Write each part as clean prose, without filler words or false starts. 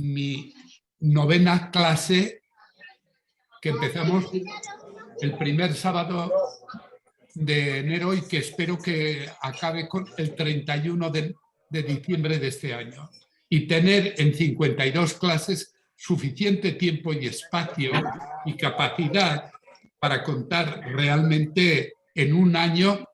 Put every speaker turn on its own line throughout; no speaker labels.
mi 9ª clase, que empezamos el primer sábado de enero y que espero que acabe con el 31 de diciembre de este año. Y tener en 52 clases suficiente tiempo y espacio y capacidad para contar realmente en un año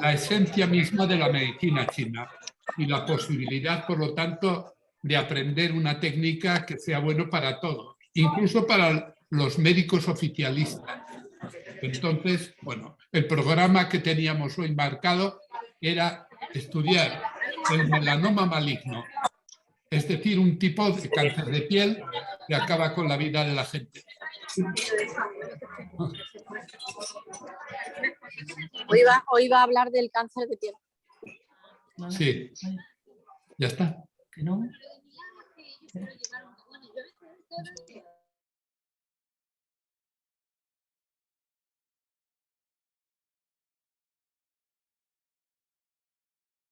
la esencia misma de la medicina china y la posibilidad, por lo tanto, de aprender una técnica que sea bueno para todos, incluso para los médicos oficialistas. Entonces, bueno, el programa que teníamos hoy marcado era estudiar el melanoma maligno, es decir, un tipo de cáncer de piel que acaba con la vida de la gente.
Hoy va a hablar del cáncer de piel.
Sí, ya está.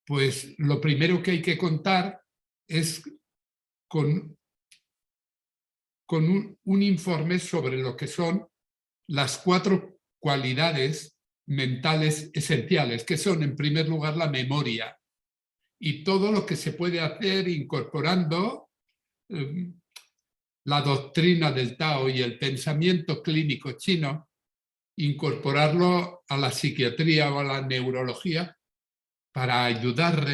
Pues lo primero que hay que contar es con un informe sobre lo que son las 4 cualidades mentales esenciales, que son, en primer lugar, la memoria y todo lo que se puede hacer incorporando la doctrina del Tao y el pensamiento clínico chino, incorporarlo a la psiquiatría o a la neurología para ayudar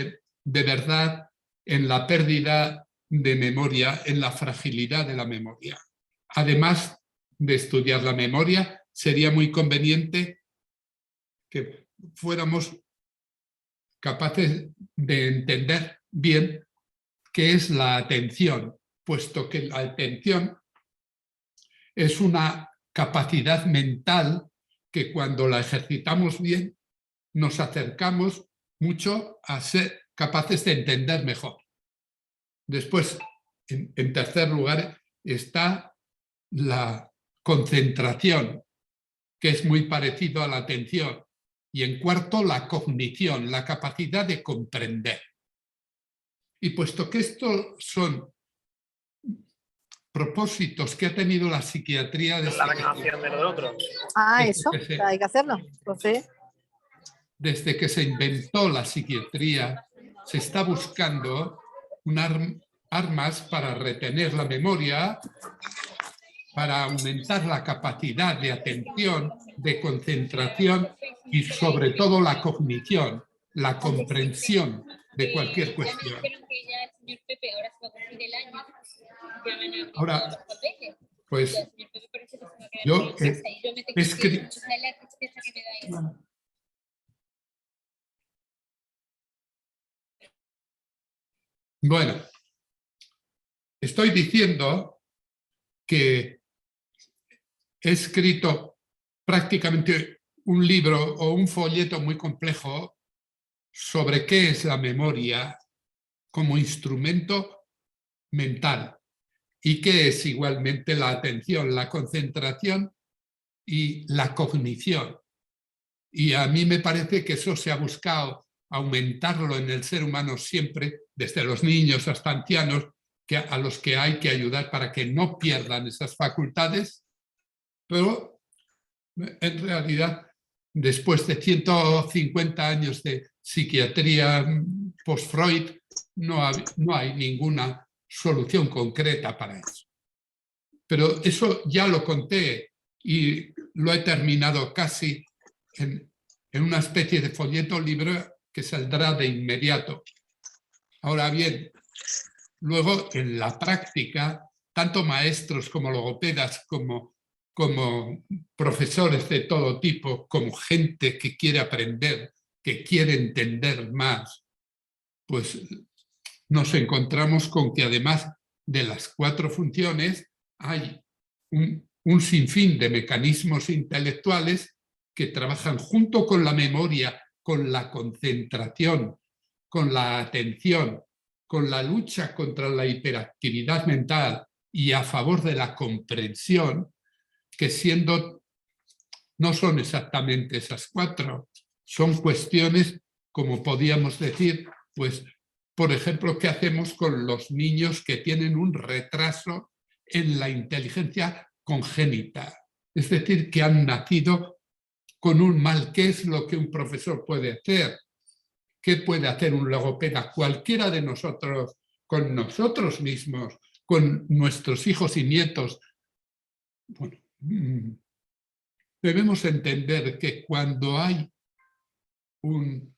de verdad en la pérdida de memoria, en la fragilidad de la memoria. Además de estudiar la memoria, sería muy conveniente que fuéramos capaces de entender bien qué es la atención, puesto que la atención es una capacidad mental que cuando la ejercitamos bien nos acercamos mucho a ser capaces de entender mejor. Después, en tercer lugar, está la concentración, que es muy parecido a la atención. Y en cuarto, la cognición, la capacidad de comprender. Y puesto que estos son propósitos que ha tenido la psiquiatría desde
hay que hacerlo. Entonces,
desde que se inventó la psiquiatría, se está buscando armas para retener la memoria, para aumentar la capacidad de atención, de concentración y sobre todo la cognición, la comprensión de cualquier cuestión. Ahora, pues yo he escrito... Bueno, estoy diciendo que he escrito prácticamente un libro o un folleto muy complejo sobre qué es la memoria como instrumento mental y qué es igualmente la atención, la concentración y la cognición. Y a mí me parece que eso se ha buscado aumentarlo en el ser humano siempre, desde los niños hasta ancianos, a los que hay que ayudar para que no pierdan esas facultades, pero en realidad, después de 150 años de psiquiatría post-Freud, no hay ninguna solución concreta para eso. Pero eso ya lo conté y lo he terminado casi en una especie de folleto libro que saldrá de inmediato. Ahora bien, luego en la práctica, tanto maestros como logopedas, como profesores de todo tipo, como gente que quiere aprender, que quiere entender más, pues nos encontramos con que además de las 4 funciones hay un sinfín de mecanismos intelectuales que trabajan junto con la memoria, con la concentración, con la atención, con la lucha contra la hiperactividad mental y a favor de la comprensión, que no son exactamente esas 4, son cuestiones, como podíamos decir, pues por ejemplo, qué hacemos con los niños que tienen un retraso en la inteligencia congénita, es decir, que han nacido con un mal. ¿Qué es lo que un profesor puede hacer? ¿Qué puede hacer un logopeda? Cualquiera de nosotros, con nosotros mismos, con nuestros hijos y nietos. Bueno, debemos entender que cuando hay un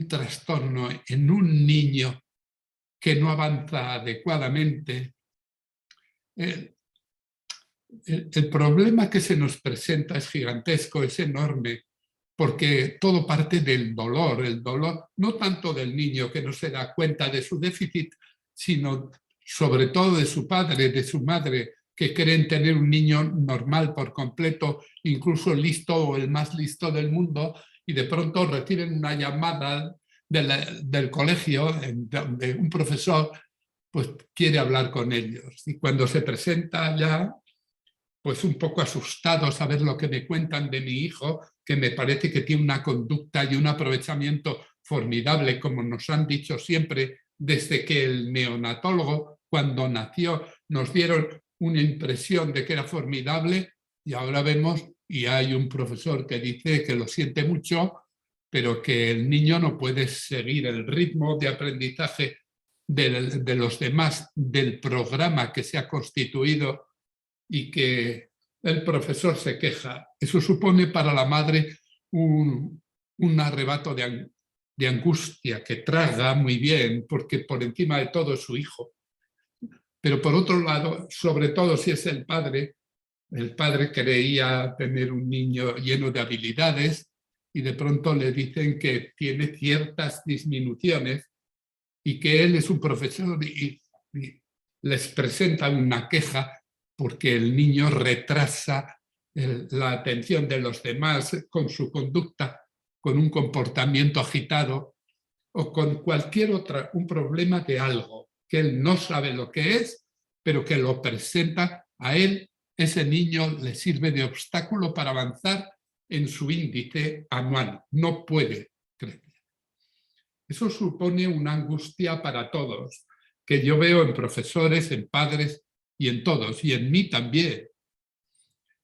trastorno en un niño que no avanza adecuadamente, el problema que se nos presenta es gigantesco, es enorme, porque todo parte del dolor, el dolor no tanto del niño que no se da cuenta de su déficit, sino sobre todo de su padre, de su madre, que creen tener un niño normal por completo, incluso listo o el más listo del mundo, y de pronto reciben una llamada del colegio donde un profesor pues quiere hablar con ellos. Y cuando se presenta ya, pues un poco asustado a ver lo que me cuentan de mi hijo, que me parece que tiene una conducta y un aprovechamiento formidable, como nos han dicho siempre, desde que el neonatólogo, cuando nació, nos dieron una impresión de que era formidable, y ahora vemos, y hay un profesor que dice que lo siente mucho, pero que el niño no puede seguir el ritmo de aprendizaje de los demás, del programa que se ha constituido, y que el profesor se queja. Eso supone para la madre un arrebato de angustia que traga muy bien, porque por encima de todo es su hijo. Pero por otro lado, sobre todo si es el padre creía tener un niño lleno de habilidades y de pronto le dicen que tiene ciertas disminuciones y que él es un profesor y les presenta una queja porque el niño retrasa la atención de los demás con su conducta, con un comportamiento agitado o con cualquier un problema de algo que él no sabe lo que es, pero que lo presenta a él. Ese niño le sirve de obstáculo para avanzar en su índice anual. No puede crecer. Eso supone una angustia para todos, que yo veo en profesores, en padres y en todos, y en mí también.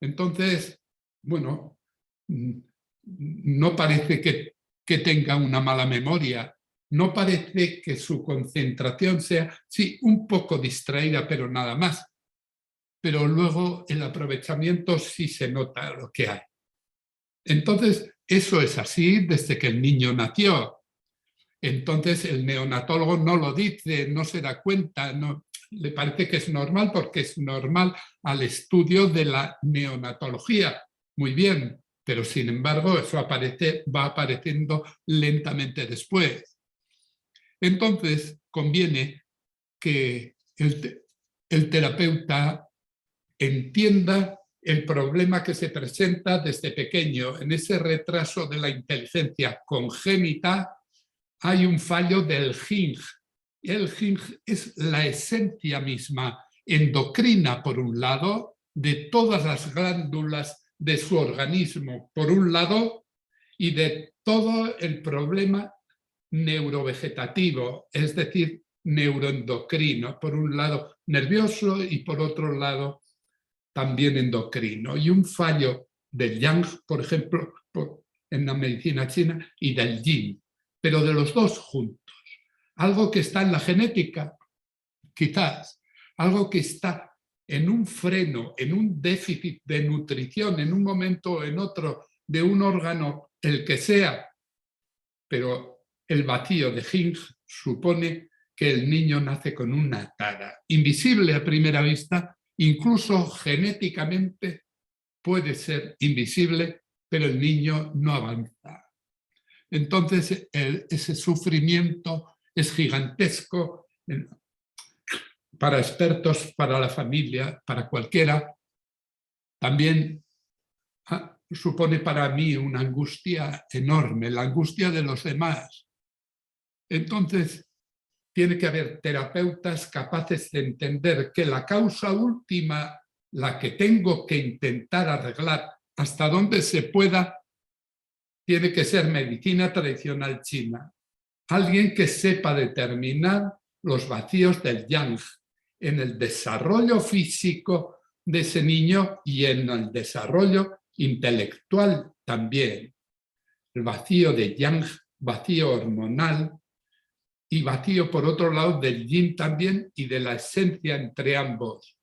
Entonces, bueno, no parece que tenga una mala memoria, no parece que su concentración sea, sí, un poco distraída, pero nada más. Pero luego el aprovechamiento sí se nota lo que hay. Entonces, eso es así desde que el niño nació. Entonces el neonatólogo no lo dice, no se da cuenta, no, le parece que es normal porque es normal al estudio de la neonatología. Muy bien, pero sin embargo eso va apareciendo lentamente después. Entonces conviene que el terapeuta entienda el problema que se presenta desde pequeño en ese retraso de la inteligencia congénita. Hay un fallo del Ging. El Ging es la esencia misma endocrina, por un lado, de todas las glándulas de su organismo, por un lado, y de todo el problema neurovegetativo, es decir, neuroendocrino, por un lado nervioso y por otro lado también endocrino. Y un fallo del Yang, por ejemplo, en la medicina china, y del Yin, pero de los dos juntos. Algo que está en la genética, quizás, algo que está en un freno, en un déficit de nutrición, en un momento o en otro, de un órgano, el que sea, pero el vacío de Ging supone que el niño nace con una tara, invisible a primera vista, incluso genéticamente puede ser invisible, pero el niño no avanza. Entonces, ese sufrimiento es gigantesco para expertos, para la familia, para cualquiera. También supone para mí una angustia enorme, la angustia de los demás. Entonces, tiene que haber terapeutas capaces de entender que la causa última, la que tengo que intentar arreglar hasta donde se pueda, tiene que ser medicina tradicional china. alguien que sepa determinar los vacíos del yang en el desarrollo físico de ese niño y en el desarrollo intelectual también. El vacío de yang, vacío hormonal y vacío por otro lado del yin también y de la esencia entre ambos.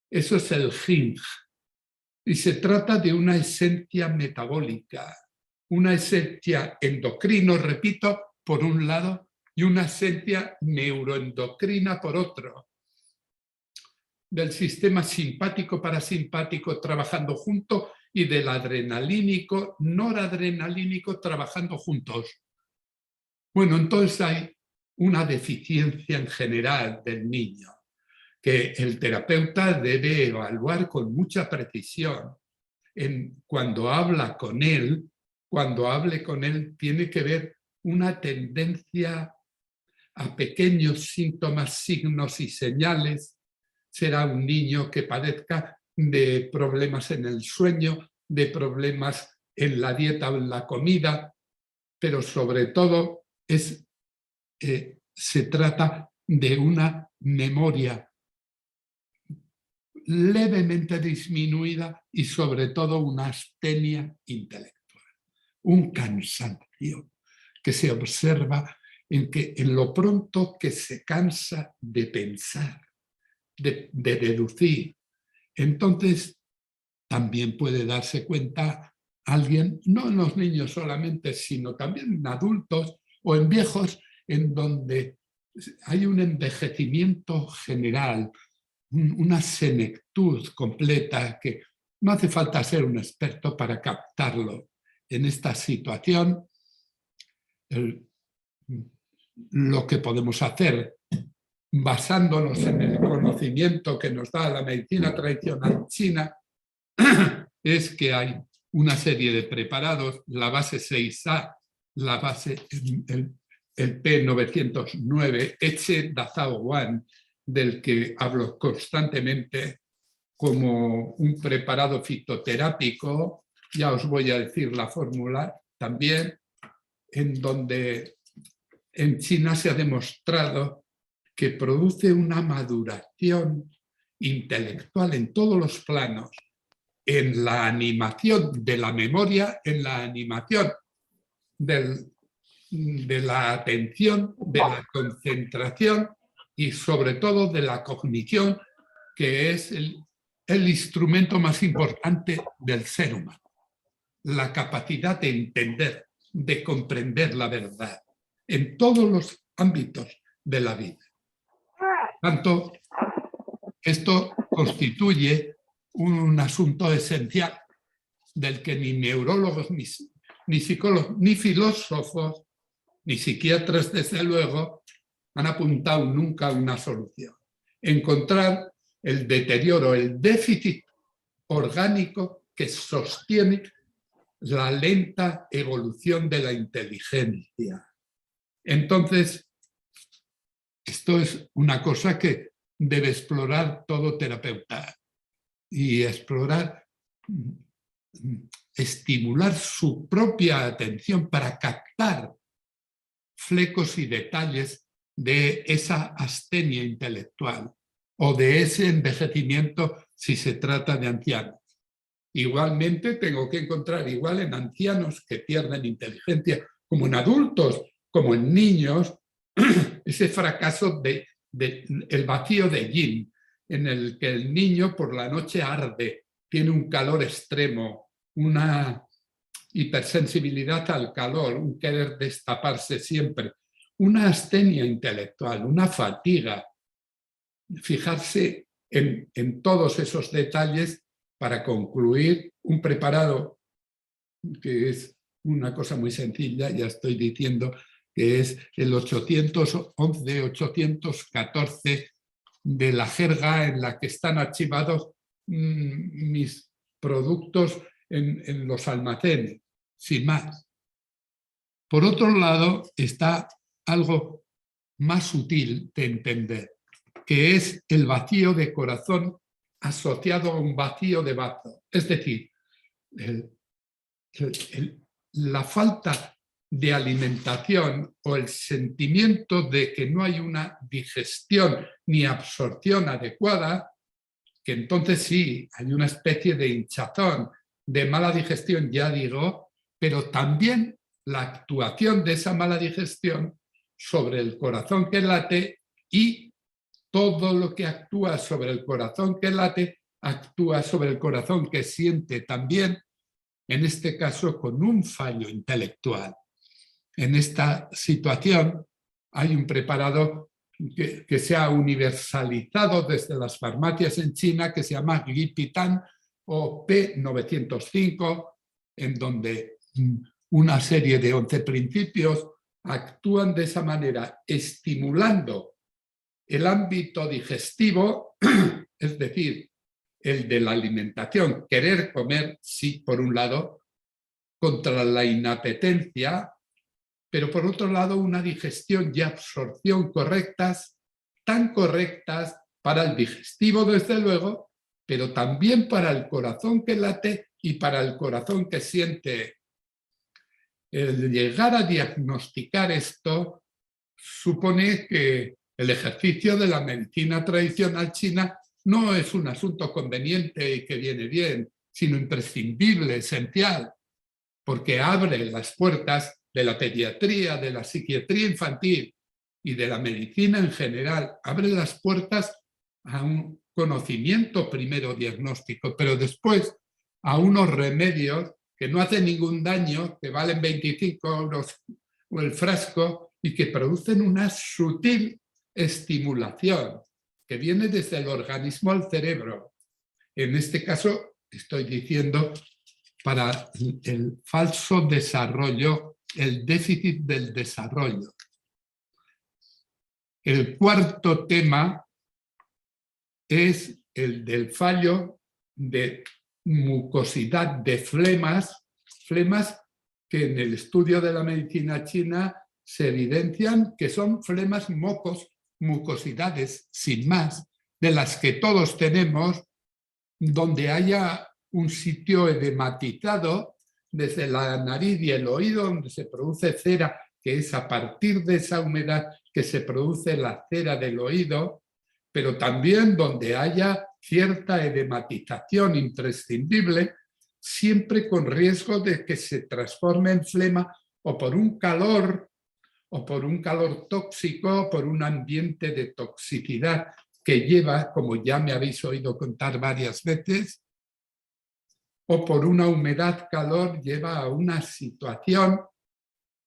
Eso es el yin. Y se trata de una esencia metabólica, una esencia endocrino, repito, por un lado, y una esencia neuroendocrina por otro, del sistema simpático-parasimpático trabajando juntos y del adrenalínico, noradrenalínico trabajando juntos. Bueno, entonces hay una deficiencia en general del niño que el terapeuta debe evaluar con mucha precisión. Cuando habla con él, cuando hable con él, tiene que ver una tendencia a pequeños síntomas, signos y señales. Será un niño que padezca de problemas en el sueño, de problemas en la dieta o en la comida, pero sobre todo se trata de una memoria levemente disminuida y sobre todo una astenia intelectual, un cansancio que se observa en lo pronto que se cansa de pensar, de deducir. Entonces, también puede darse cuenta alguien, no en los niños solamente, sino también en adultos o en viejos, en donde hay un envejecimiento general, una senectud completa que no hace falta ser un experto para captarlo. En esta situación, lo que podemos hacer, basándonos en el conocimiento que nos da la medicina tradicional china, es que hay una serie de preparados, la base 6A, la base, el P909, Eche Dazao Wan, del que hablo constantemente como un preparado fitoterápico, ya os voy a decir la fórmula también, en donde en China se ha demostrado que produce una maduración intelectual en todos los planos, en la animación de la memoria, en la animación de la atención, de la concentración y sobre todo de la cognición, que es el instrumento más importante del ser humano. La capacidad de entender, de comprender la verdad en todos los ámbitos de la vida. Tanto, esto constituye un asunto esencial del que ni neurólogos, ni psicólogos, ni filósofos, ni psiquiatras, desde luego, han apuntado nunca a una solución. Encontrar el deterioro, el déficit orgánico que sostiene la lenta evolución de la inteligencia. Entonces, esto es una cosa que debe explorar todo terapeuta y estimular su propia atención para captar flecos y detalles de esa astenia intelectual o de ese envejecimiento si se trata de ancianos. Igualmente tengo que encontrar igual en ancianos que pierden inteligencia, como en adultos, como en niños, ese fracaso el vacío de yin, en el que el niño por la noche arde, tiene un calor extremo, una hipersensibilidad al calor, un querer destaparse siempre, una astenia intelectual, una fatiga. Fijarse en todos esos detalles para concluir un preparado que es una cosa muy sencilla, ya estoy diciendo que es el 811-814 de la jerga en la que están archivados mis productos en los almacenes, sin más. Por otro lado, está algo más sutil de entender, que es el vacío de corazón asociado a un vacío de bazo. Es decir, la falta de alimentación o el sentimiento de que no hay una digestión ni absorción adecuada, que entonces sí, hay una especie de hinchazón, de mala digestión, ya digo, pero también la actuación de esa mala digestión sobre el corazón que late, y todo lo que actúa sobre el corazón que late actúa sobre el corazón que siente también, en este caso con un fallo intelectual. En esta situación hay un preparado que se ha universalizado desde las farmacias en China, que se llama Glipitan o P905, en donde una serie de 11 principios actúan de esa manera, estimulando el ámbito digestivo, es decir, el de la alimentación, querer comer, sí, por un lado, contra la inapetencia, pero por otro lado una digestión y absorción correctas, tan correctas para el digestivo desde luego, pero también para el corazón que late y para el corazón que siente. El llegar a diagnosticar esto supone que el ejercicio de la medicina tradicional china no es un asunto conveniente y que viene bien, sino imprescindible, esencial, porque abre las puertas de la pediatría, de la psiquiatría infantil y de la medicina en general. Abre las puertas a un conocimiento primero diagnóstico, pero después a unos remedios que no hacen ningún daño, que valen 25 euros el frasco y que producen una sutil estimulación que viene desde el organismo al cerebro. En este caso estoy diciendo para el falso desarrollo, el déficit del desarrollo. El cuarto tema es el del fallo de mucosidad de flemas que en el estudio de la medicina china se evidencian que son flemas mocos, mucosidades sin más, de las que todos tenemos, donde haya un sitio edematizado desde la nariz y el oído, donde se produce cera, que es a partir de esa humedad que se produce la cera del oído, pero también donde haya cierta edematización imprescindible, siempre con riesgo de que se transforme en flema o por un calor tóxico, o por un ambiente de toxicidad que lleva, como ya me habéis oído contar varias veces, o por una humedad-calor lleva a una situación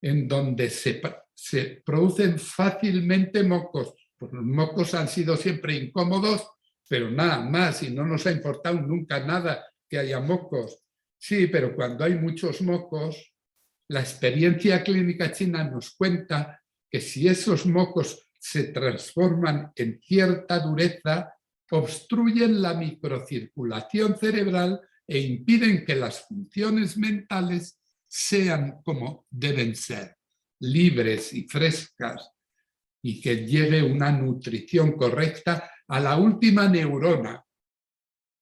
en donde se producen fácilmente mocos. Pues los mocos han sido siempre incómodos, pero nada más, y no nos ha importado nunca nada que haya mocos. Sí, pero cuando hay muchos mocos, la experiencia clínica china nos cuenta que si esos mocos se transforman en cierta dureza, obstruyen la microcirculación cerebral e impiden que las funciones mentales sean como deben ser, libres y frescas, y que lleve una nutrición correcta a la última neurona.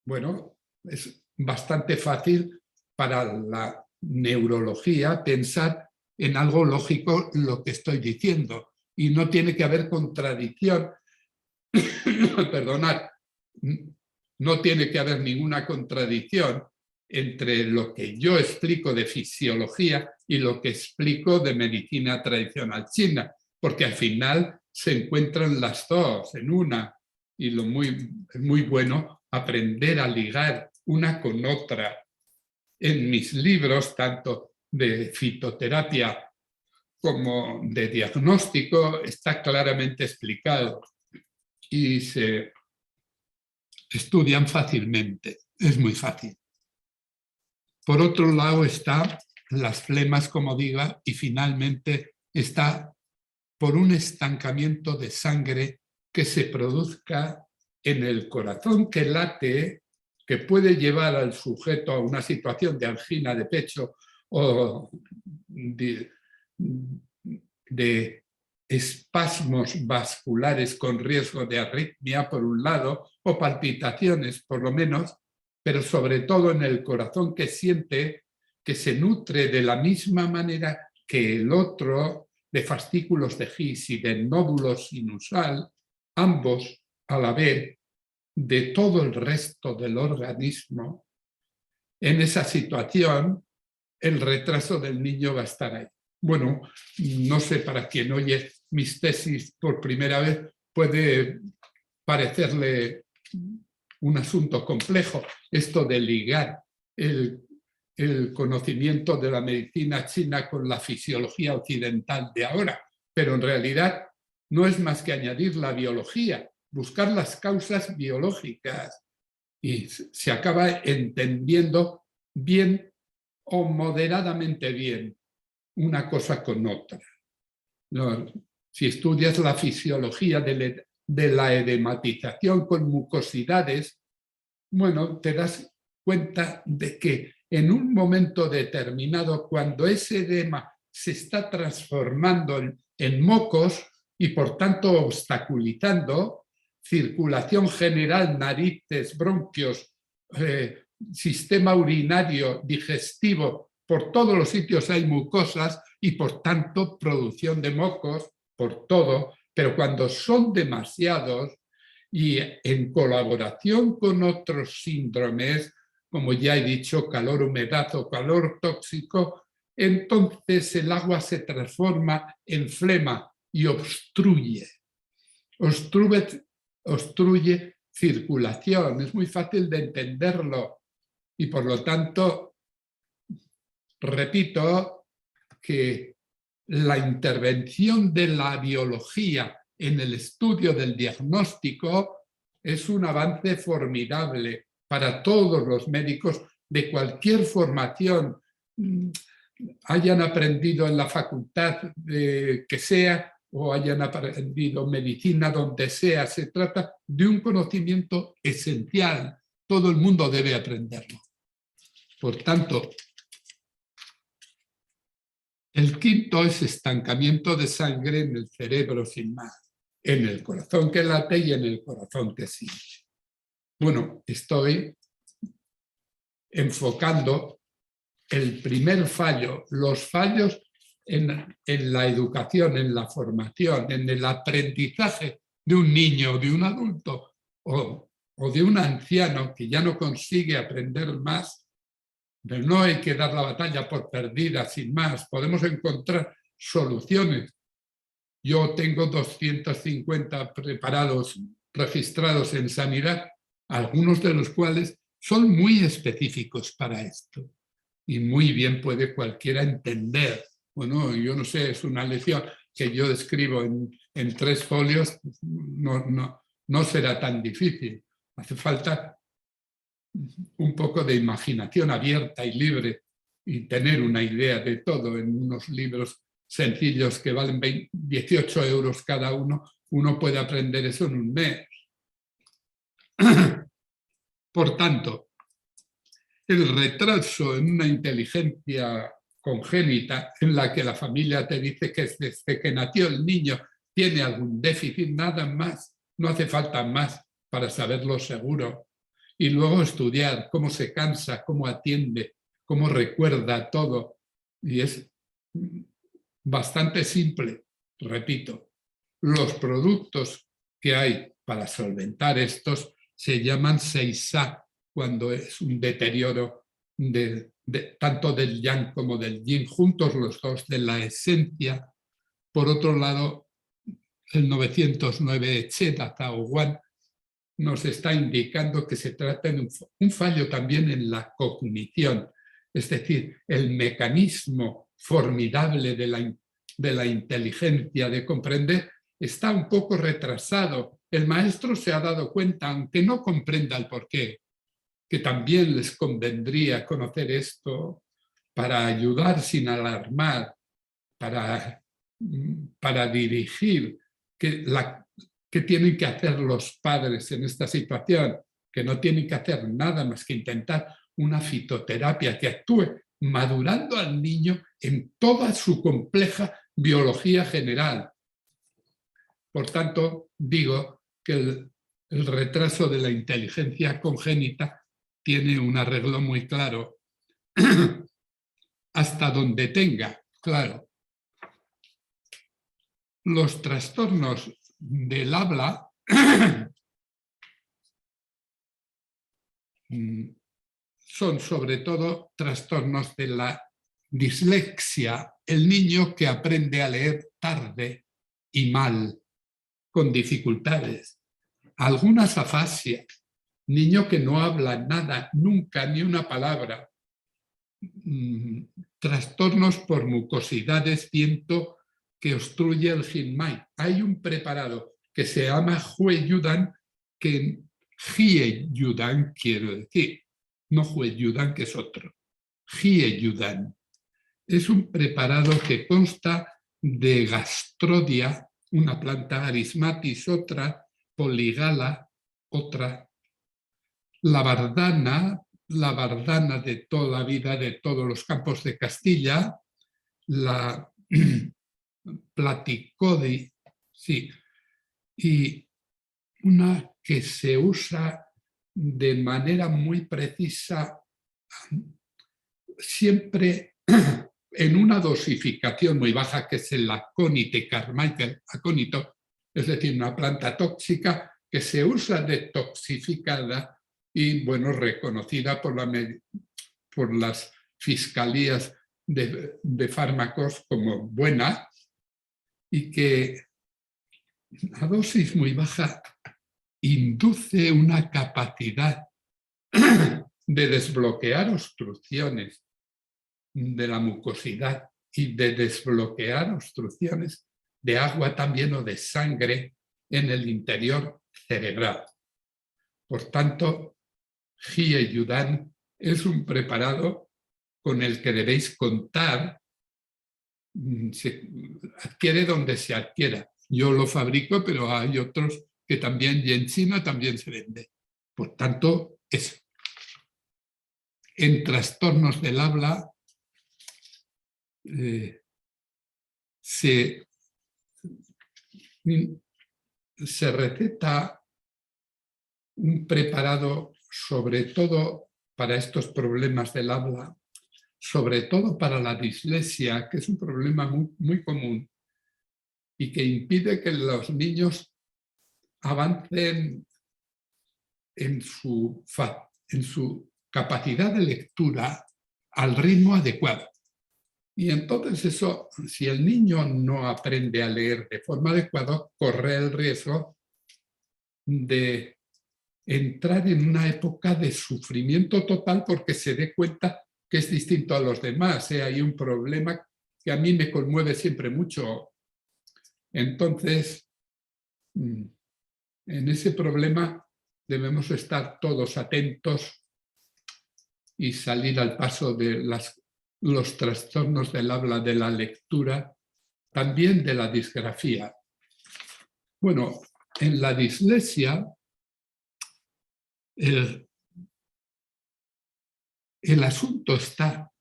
Bueno, es bastante fácil para la neurología pensar en algo lógico lo que estoy diciendo, y no tiene que haber contradicción, perdonad, no tiene que haber ninguna contradicción entre lo que yo explico de fisiología y lo que explico de medicina tradicional china, porque al final se encuentran las dos en una, y es muy bueno aprender a ligar una con otra. En mis libros, tanto de fitoterapia como de diagnóstico, está claramente explicado y se estudian fácilmente, es muy fácil. Por otro lado están las flemas, como diga, y finalmente está por un estancamiento de sangre que se produzca en el corazón que late, que puede llevar al sujeto a una situación de angina de pecho o de espasmos vasculares con riesgo de arritmia por un lado, o palpitaciones por lo menos, pero sobre todo en el corazón que siente, que se nutre de la misma manera que el otro de fascículos de His y de nódulo sinusal, ambos a la vez de todo el resto del organismo, en esa situación el retraso del niño va a estar ahí. Bueno, no sé, para quien oye mis tesis por primera vez puede parecerle un asunto complejo, esto de ligar el conocimiento de la medicina china con la fisiología occidental de ahora, pero en realidad no es más que añadir la biología, buscar las causas biológicas y se acaba entendiendo bien o moderadamente bien una cosa con otra. No, si estudias la fisiología de la edematización con mucosidades, bueno, te das cuenta de que en un momento determinado, cuando ese edema se está transformando en mocos y por tanto obstaculizando circulación general, narices, bronquios, sistema urinario, digestivo, por todos los sitios hay mucosas y por tanto producción de mocos por todo, pero cuando son demasiados y en colaboración con otros síndromes, como ya he dicho, calor, humedad o calor tóxico, entonces el agua se transforma en flema y obstruye circulación. Es muy fácil de entenderlo y por lo tanto, repito que la intervención de la biología en el estudio del diagnóstico es un avance formidable para todos los médicos de cualquier formación, hayan aprendido en la facultad que sea o hayan aprendido medicina donde sea. Se trata de un conocimiento esencial. Todo el mundo debe aprenderlo. Por tanto, el quinto es estancamiento de sangre en el cerebro sin más, en el corazón que late y en el corazón que siente. Bueno, estoy enfocando el primer fallo, los fallos en la educación, en la formación, en el aprendizaje de un niño, de un adulto o de un anciano que ya no consigue aprender más. Pero no hay que dar la batalla por perdida, sin más. Podemos encontrar soluciones. Yo tengo 250 preparados registrados en sanidad, algunos de los cuales son muy específicos para esto. Y muy bien puede cualquiera entender. Bueno, yo no sé, es una lección que yo escribo en 3 folios, no será tan difícil. Hace falta un poco de imaginación abierta y libre y tener una idea de todo en unos libros sencillos que valen 18 euros cada uno. Uno puede aprender eso en un mes. Por tanto, el retraso en una inteligencia congénita en la que la familia te dice que desde que nació el niño tiene algún déficit, nada más, no hace falta más para saberlo seguro. Y luego estudiar cómo se cansa, cómo atiende, cómo recuerda todo. Y es bastante simple, repito. Los productos que hay para solventar estos se llaman Seisá, cuando es un deterioro tanto del yang como del yin, juntos los dos de la esencia. Por otro lado, el 909 Cheda Zhao Wan nos está indicando que se trata de un fallo también en la cognición, es decir, el mecanismo formidable de la inteligencia, de comprender, está un poco retrasado. El maestro se ha dado cuenta, aunque no comprenda el porqué, que también les convendría conocer esto para ayudar sin alarmar, para dirigir, ¿qué tienen que hacer los padres en esta situación? Que no tienen que hacer nada más que intentar una fitoterapia que actúe madurando al niño en toda su compleja biología general. Por tanto, digo que el retraso de la inteligencia congénita tiene un arreglo muy claro hasta donde tenga, claro, Los trastornos del habla son sobre todo trastornos de la dislexia, el niño que aprende a leer tarde y mal, con dificultades. Algunas afasias, niño que no habla nada, nunca, ni una palabra. Trastornos por mucosidades, viento que obstruye el Jinmai. Hay un preparado que se llama Hueyudan, que Jieyudan quiero decir, no Hueyudan, que es otro. Jieyudan es un preparado que consta de gastrodia, una planta arismatis, otra poligala, otra la bardana de toda la vida de todos los campos de Castilla, la platicodi, sí, y una que se usa de manera muy precisa, siempre en una dosificación muy baja, que es el Aconite Carmichael, acónito, es decir, una planta tóxica que se usa detoxificada y, bueno, reconocida por las fiscalías de fármacos como buena, y que a dosis muy baja induce una capacidad de desbloquear obstrucciones de la mucosidad y de desbloquear obstrucciones de agua también o de sangre en el interior cerebral. Por tanto, Jieyudan es un preparado con el que debéis contar. Se adquiere donde se adquiera. Yo lo fabrico, pero hay otros que también, y en China también se vende. Por tanto, eso. En trastornos del habla se receta un preparado sobre todo para estos problemas del habla, sobre todo para la dislexia, que es un problema muy común y que impide que los niños avancen en su capacidad de lectura al ritmo adecuado. Y entonces eso, si el niño no aprende a leer de forma adecuada, corre el riesgo de entrar en una época de sufrimiento total porque se dé cuenta que es distinto a los demás. Hay un problema que a mí me conmueve siempre mucho. Entonces, en ese problema debemos estar todos atentos y salir al paso de los trastornos del habla, de la lectura, también de la disgrafía. Bueno, en la dislexia, el asunto está,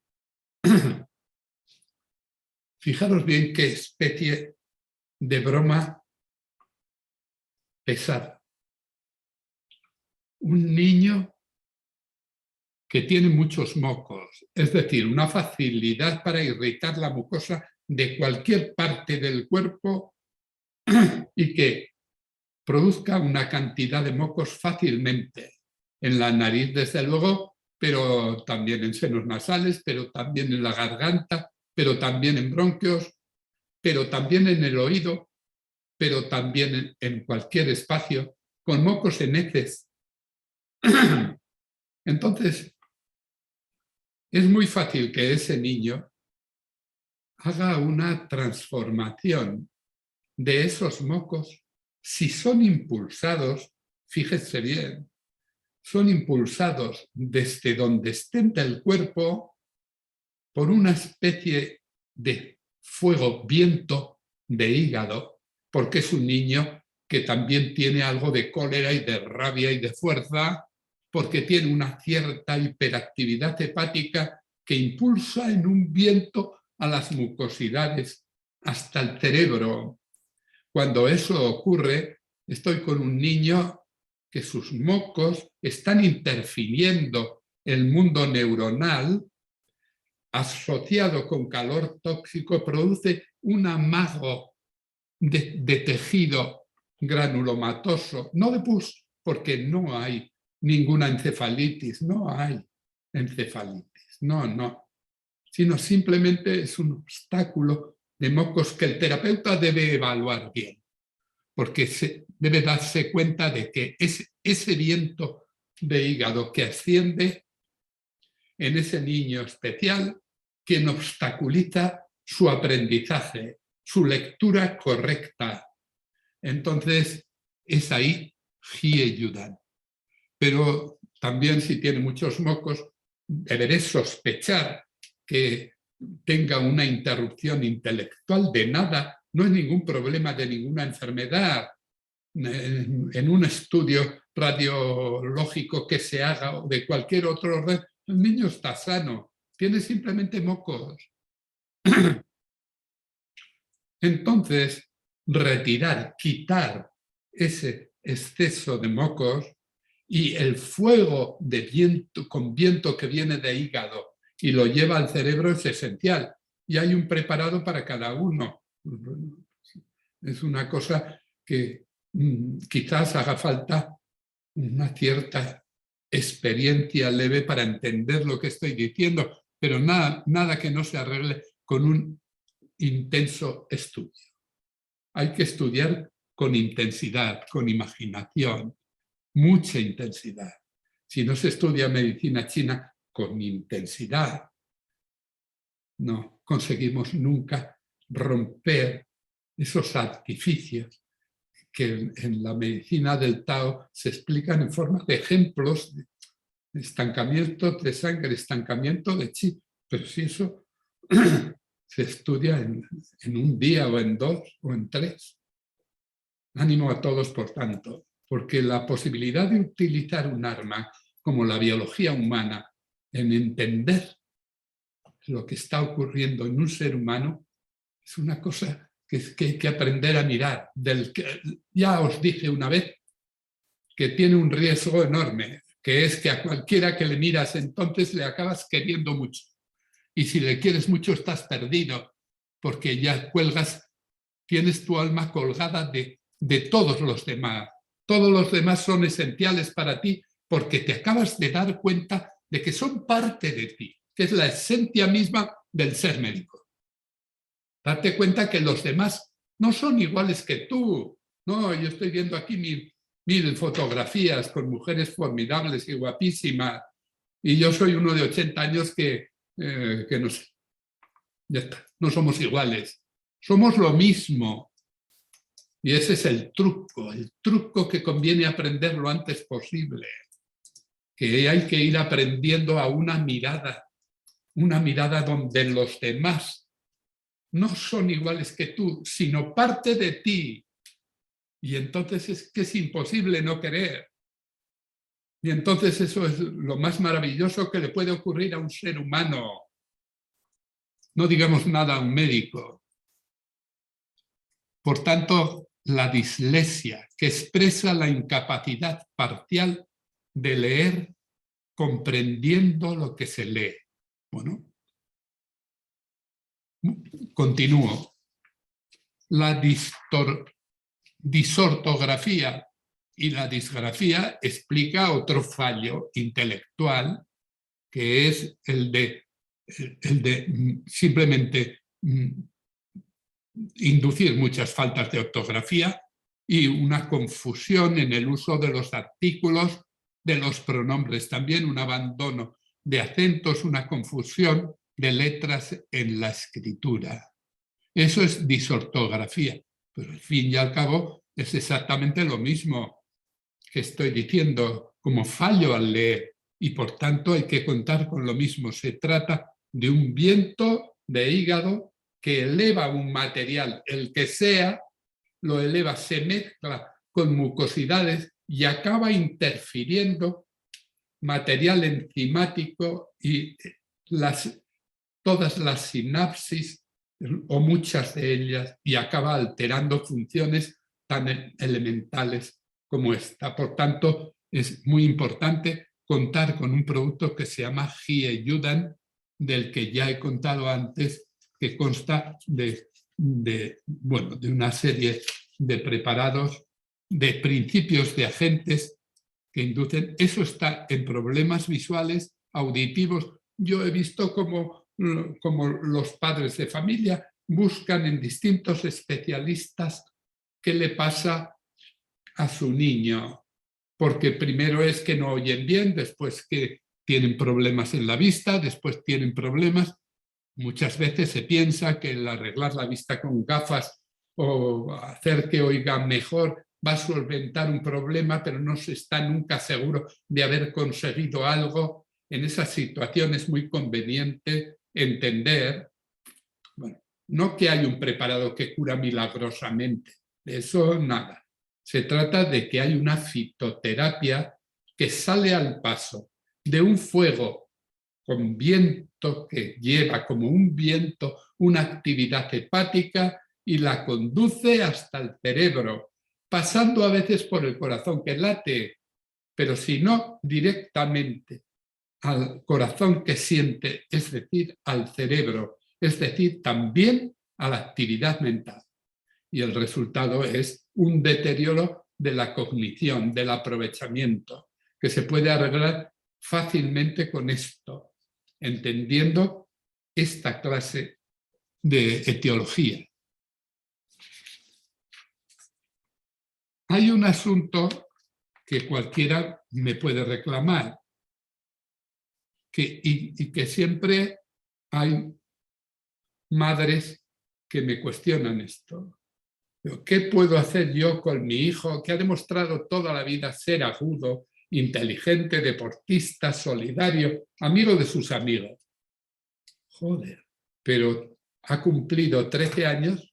fijaros bien qué especie de broma pesada. Un niño que tiene muchos mocos, es decir, una facilidad para irritar la mucosa de cualquier parte del cuerpo y que produzca una cantidad de mocos fácilmente en la nariz, desde luego, pero también en senos nasales, pero también en la garganta, pero también en bronquios, pero también en el oído, pero también en cualquier espacio, con mocos en heces. Entonces, es muy fácil que ese niño haga una transformación de esos mocos si son impulsados, fíjense bien, son impulsados desde donde estén del cuerpo por una especie de fuego, viento de hígado, porque es un niño que también tiene algo de cólera y de rabia y de fuerza, porque tiene una cierta hiperactividad hepática que impulsa en un viento a las mucosidades hasta el cerebro. Cuando eso ocurre, estoy con un niño que sus mocos están interfiriendo el mundo neuronal, asociado con calor tóxico, produce un amago de tejido granulomatoso, no de pus, porque no hay ninguna encefalitis, no hay encefalitis, no, sino simplemente es un obstáculo de mocos que el terapeuta debe evaluar bien, porque debe darse cuenta de que es ese viento de hígado que asciende en ese niño especial quien obstaculiza su aprendizaje, su lectura correcta. Entonces, es ahí Hie-Yudan. Pero también si tiene muchos mocos, deberé sospechar que tenga una interrupción intelectual de nada, no es ningún problema de ninguna enfermedad. En un estudio radiológico que se haga o de cualquier otro orden, el niño está sano, tiene simplemente mocos. Entonces, retirar, quitar ese exceso de mocos y el fuego de viento, con viento que viene de hígado y lo lleva al cerebro es esencial. Y hay un preparado para cada uno. Es una cosa que quizás haga falta una cierta experiencia leve para entender lo que estoy diciendo, pero nada que no se arregle con un intenso estudio. Hay que estudiar con intensidad, con imaginación, mucha intensidad. Si no se estudia medicina china con intensidad, no conseguimos nunca romper esos artificios que en la medicina del Tao se explican en forma de ejemplos de estancamiento de sangre, estancamiento de chi. Pero si eso se estudia en un día o en 2 o en 3. Ánimo a todos, por tanto, porque la posibilidad de utilizar un arma como la biología humana en entender lo que está ocurriendo en un ser humano es una cosa que hay que aprender a mirar. Ya os dije una vez que tiene un riesgo enorme, que es que a cualquiera que le miras entonces le acabas queriendo mucho. Y si le quieres mucho estás perdido, porque ya cuelgas, tienes tu alma colgada de todos los demás. Todos los demás son esenciales para ti porque te acabas de dar cuenta de que son parte de ti, que es la esencia misma del ser médico. Date cuenta que los demás no son iguales que tú. No, yo estoy viendo aquí mil fotografías con mujeres formidables y guapísimas, y yo soy uno de 80 años que no sé, ya está, no somos iguales, somos lo mismo. Y ese es el truco que conviene aprender lo antes posible, que hay que ir aprendiendo a una mirada donde los demás no son iguales que tú, sino parte de ti. Y entonces es que es imposible no querer. Y entonces eso es lo más maravilloso que le puede ocurrir a un ser humano. No digamos nada a un médico. Por tanto, la dislexia, que expresa la incapacidad parcial de leer comprendiendo lo que se lee. Bueno, continúo. La disortografía y la disgrafía explica otro fallo intelectual, que es el de simplemente inducir muchas faltas de ortografía y una confusión en el uso de los artículos, de los pronombres, también un abandono de acentos, una confusión de letras en la escritura. Eso es disortografía, pero al fin y al cabo es exactamente lo mismo que estoy diciendo, como fallo al leer, y por tanto hay que contar con lo mismo. Se trata de un viento de hígado que eleva un material, el que sea, lo eleva, se mezcla con mucosidades y acaba interfiriendo material enzimático y todas las sinapsis o muchas de ellas, y acaba alterando funciones tan elementales como esta. Por tanto, es muy importante contar con un producto que se llama Hie-Yudan, del que ya he contado antes, que consta de de una serie de preparados, de principios de agentes que inducen. Eso está en problemas visuales, auditivos. Yo he visto como los padres de familia buscan en distintos especialistas qué le pasa a su niño, porque primero es que no oyen bien, después que tienen problemas en la vista, después tienen problemas. Muchas veces se piensa que el arreglar la vista con gafas o hacer que oigan mejor va a solventar un problema, pero no se está nunca seguro de haber conseguido algo. En esas situaciones es muy conveniente entender, bueno, no que hay un preparado que cura milagrosamente, de eso nada. Se trata de que hay una fitoterapia que sale al paso de un fuego con viento que lleva como un viento una actividad hepática y la conduce hasta el cerebro, pasando a veces por el corazón que late, pero si no directamente al corazón que siente, es decir, al cerebro, es decir, también a la actividad mental. Y el resultado es un deterioro de la cognición, del aprovechamiento, que se puede arreglar fácilmente con esto, entendiendo esta clase de etiología. Hay un asunto que cualquiera me puede reclamar, y que siempre hay madres que me cuestionan esto. ¿Qué puedo hacer yo con mi hijo que ha demostrado toda la vida ser agudo, inteligente, deportista, solidario, amigo de sus amigos? Joder, pero ha cumplido 13 años,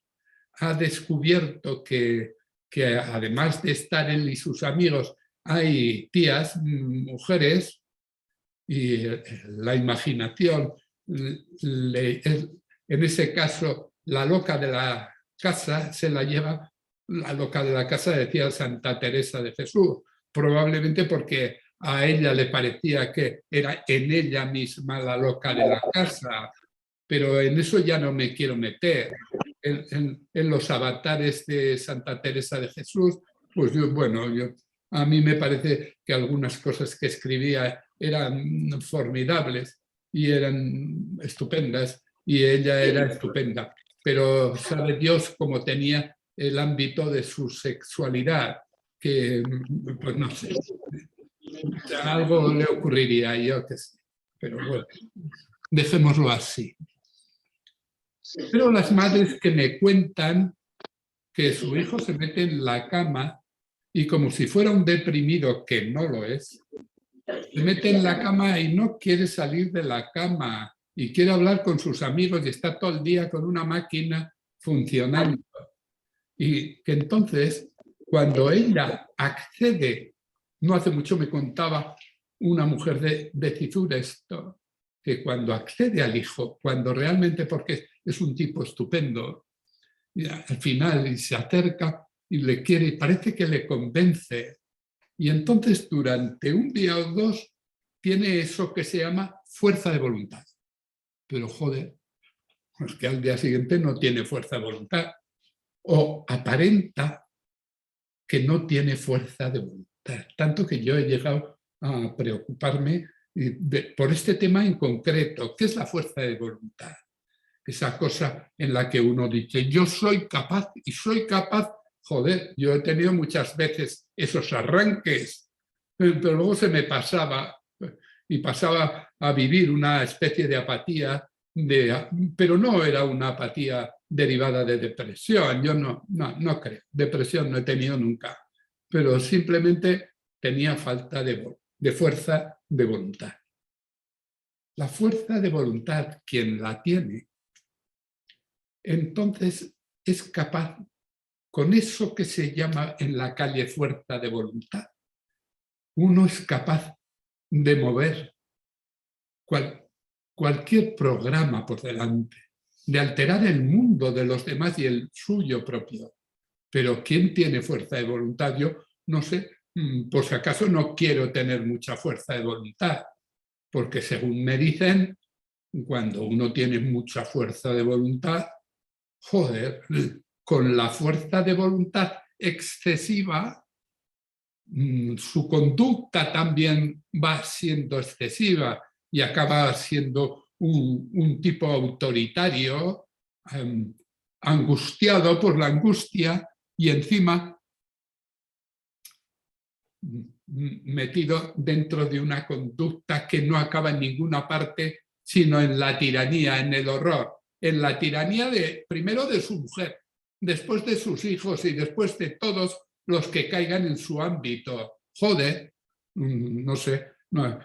ha descubierto que además de estar él y sus amigos, hay tías, mujeres, y la imaginación, en ese caso, la loca de la casa se la lleva, la loca de la casa decía Santa Teresa de Jesús, probablemente porque a ella le parecía que era en ella misma la loca de la casa, pero en eso ya no me quiero meter. En los avatares de Santa Teresa de Jesús, pues a mí me parece que algunas cosas que escribía eran formidables y eran estupendas, y ella era estupenda, pero sabe Dios cómo tenía el ámbito de su sexualidad, que pues no sé, algo le ocurriría, yo qué sé, pero bueno, dejémoslo así. Pero las madres que me cuentan que su hijo se mete en la cama y como si fuera un deprimido, que no lo es, se mete en la cama y no quiere salir de la cama y quiere hablar con sus amigos y está todo el día con una máquina funcionando. Y que entonces, cuando ella accede, no hace mucho me contaba una mujer de Cizur esto, que cuando accede al hijo, cuando realmente, porque es un tipo estupendo, y al final y se acerca y le quiere, y parece que le convence. Y entonces durante un día o dos tiene eso que se llama fuerza de voluntad. Pero joder, es que al día siguiente no tiene fuerza de voluntad. O aparenta que no tiene fuerza de voluntad. Tanto que yo he llegado a preocuparme por este tema en concreto. ¿Qué es la fuerza de voluntad? Esa cosa en la que uno dice, yo soy capaz y soy capaz. Joder, yo he tenido muchas veces esos arranques, pero luego se me pasaba y pasaba a vivir una especie de apatía, pero no era una apatía derivada de depresión. Yo no creo. Depresión no he tenido nunca, pero simplemente tenía falta de fuerza de voluntad. La fuerza de voluntad, quien la tiene, entonces es capaz, con eso que se llama en la calle fuerza de voluntad, uno es capaz de mover cualquier programa por delante, de alterar el mundo de los demás y el suyo propio. Pero ¿quién tiene fuerza de voluntad? Yo no sé, por si acaso no quiero tener mucha fuerza de voluntad, porque según me dicen, cuando uno tiene mucha fuerza de voluntad, joder, con la fuerza de voluntad excesiva, su conducta también va siendo excesiva y acaba siendo un tipo autoritario, angustiado por la angustia y encima metido dentro de una conducta que no acaba en ninguna parte, sino en la tiranía, en el horror, en la tiranía primero de su mujer, después de sus hijos y después de todos los que caigan en su ámbito. Joder, no sé, no,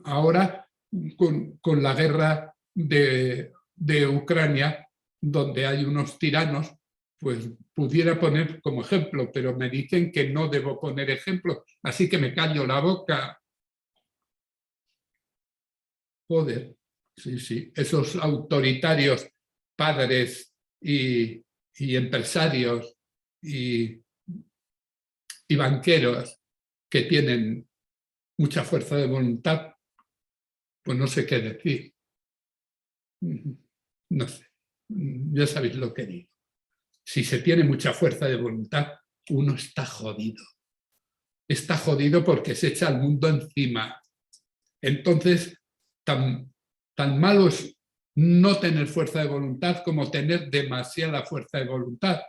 ahora con la guerra de Ucrania, donde hay unos tiranos, pues pudiera poner como ejemplo, pero me dicen que no debo poner ejemplo, así que me callo la boca. Joder, sí, sí, esos autoritarios padres y empresarios y banqueros que tienen mucha fuerza de voluntad, pues no sé qué decir. No sé, ya sabéis lo que digo. Si se tiene mucha fuerza de voluntad, uno está jodido. Está jodido porque se echa al mundo encima. Entonces, tan malo es no tener fuerza de voluntad como tener demasiada fuerza de voluntad.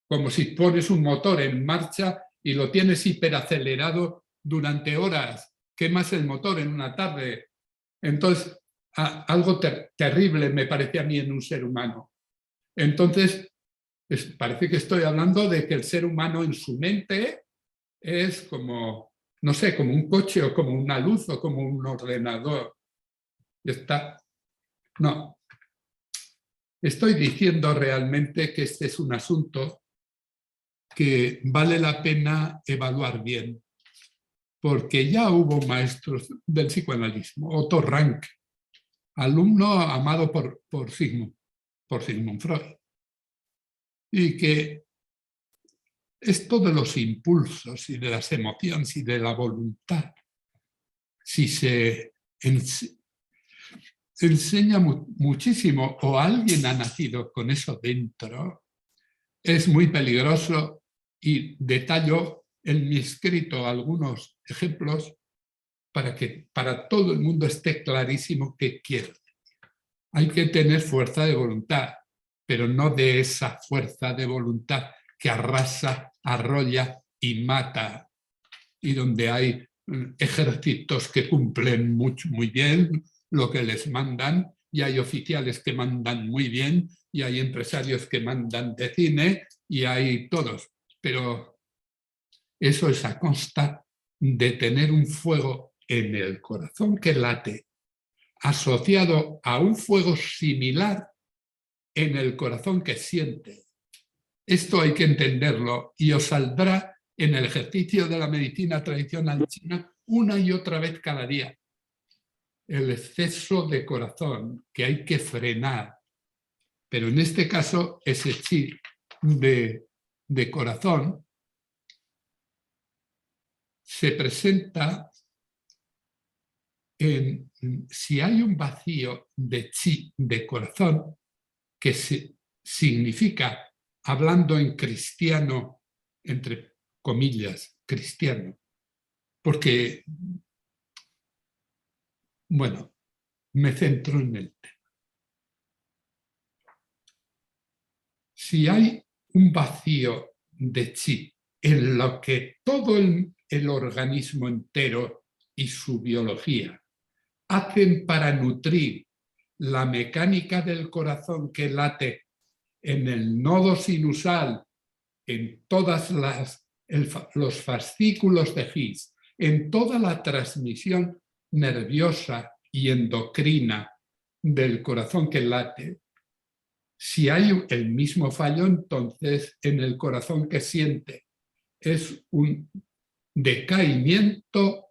Como si pones un motor en marcha y lo tienes hiperacelerado durante horas, quemas el motor en una tarde. Entonces, algo terrible me parece a mí en un ser humano. Entonces, parece que estoy hablando de que el ser humano en su mente es como, no sé, como un coche o como una luz o como un ordenador. Está. No. Estoy diciendo realmente que este es un asunto que vale la pena evaluar bien, porque ya hubo maestros del psicoanalismo, Otto Rank, alumno amado por Sigmund Freud, y que esto de los impulsos y de las emociones y de la voluntad, si se enseña muchísimo o alguien ha nacido con eso dentro, es muy peligroso y detallo en mi escrito algunos ejemplos para que para todo el mundo esté clarísimo qué quiero. Hay que tener fuerza de voluntad, pero no de esa fuerza de voluntad que arrasa, arrolla y mata, y donde hay ejércitos que cumplen muy bien lo que les mandan, y hay oficiales que mandan muy bien, y hay empresarios que mandan de cine, y hay todos. Pero eso es a costa de tener un fuego en el corazón que late, asociado a un fuego similar en el corazón que siente. Esto hay que entenderlo y os saldrá en el ejercicio de la medicina tradicional china una y otra vez cada día. El exceso de corazón que hay que frenar. Pero en este caso, ese chi de corazón se presenta en si hay un vacío de chi de corazón, que significa, hablando en cristiano, entre comillas, cristiano, porque, bueno, me centro en el tema. Si hay un vacío de chi en lo que todo el organismo entero y su biología hacen para nutrir la mecánica del corazón que late en el nodo sinusal, en todas los fascículos de His, en toda la transmisión nerviosa y endocrina del corazón que late, si hay el mismo fallo, entonces en el corazón que siente es un decaimiento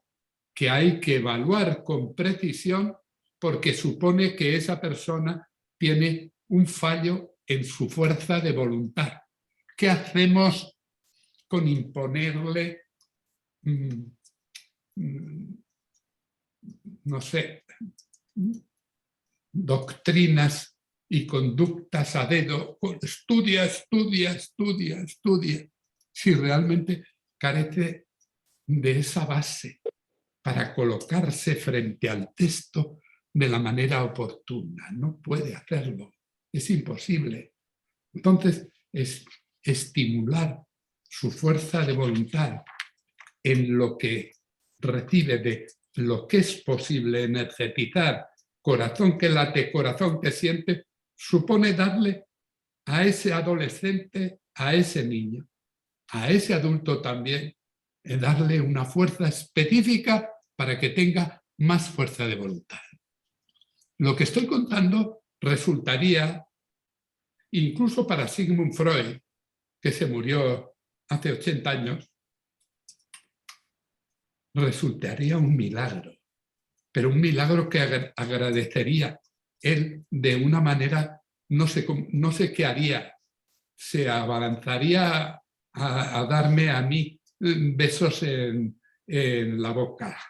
que hay que evaluar con precisión porque supone que esa persona tiene un fallo en su fuerza de voluntad. ¿Qué hacemos con imponerle, no sé, doctrinas y conductas a dedo, estudia, estudia, estudia, estudia, si realmente carece de esa base para colocarse frente al texto de la manera oportuna. No puede hacerlo, es imposible. Entonces, es estimular su fuerza de voluntad en lo que recibe de lo que es posible energetizar, corazón que late, corazón que siente, supone darle a ese adolescente, a ese niño, a ese adulto también, darle una fuerza específica para que tenga más fuerza de voluntad. Lo que estoy contando resultaría, incluso para Sigmund Freud, que se murió hace 80 años, resultaría un milagro, pero un milagro que agradecería él de una manera, no sé qué haría, se abalanzaría a darme a mí besos en la boca,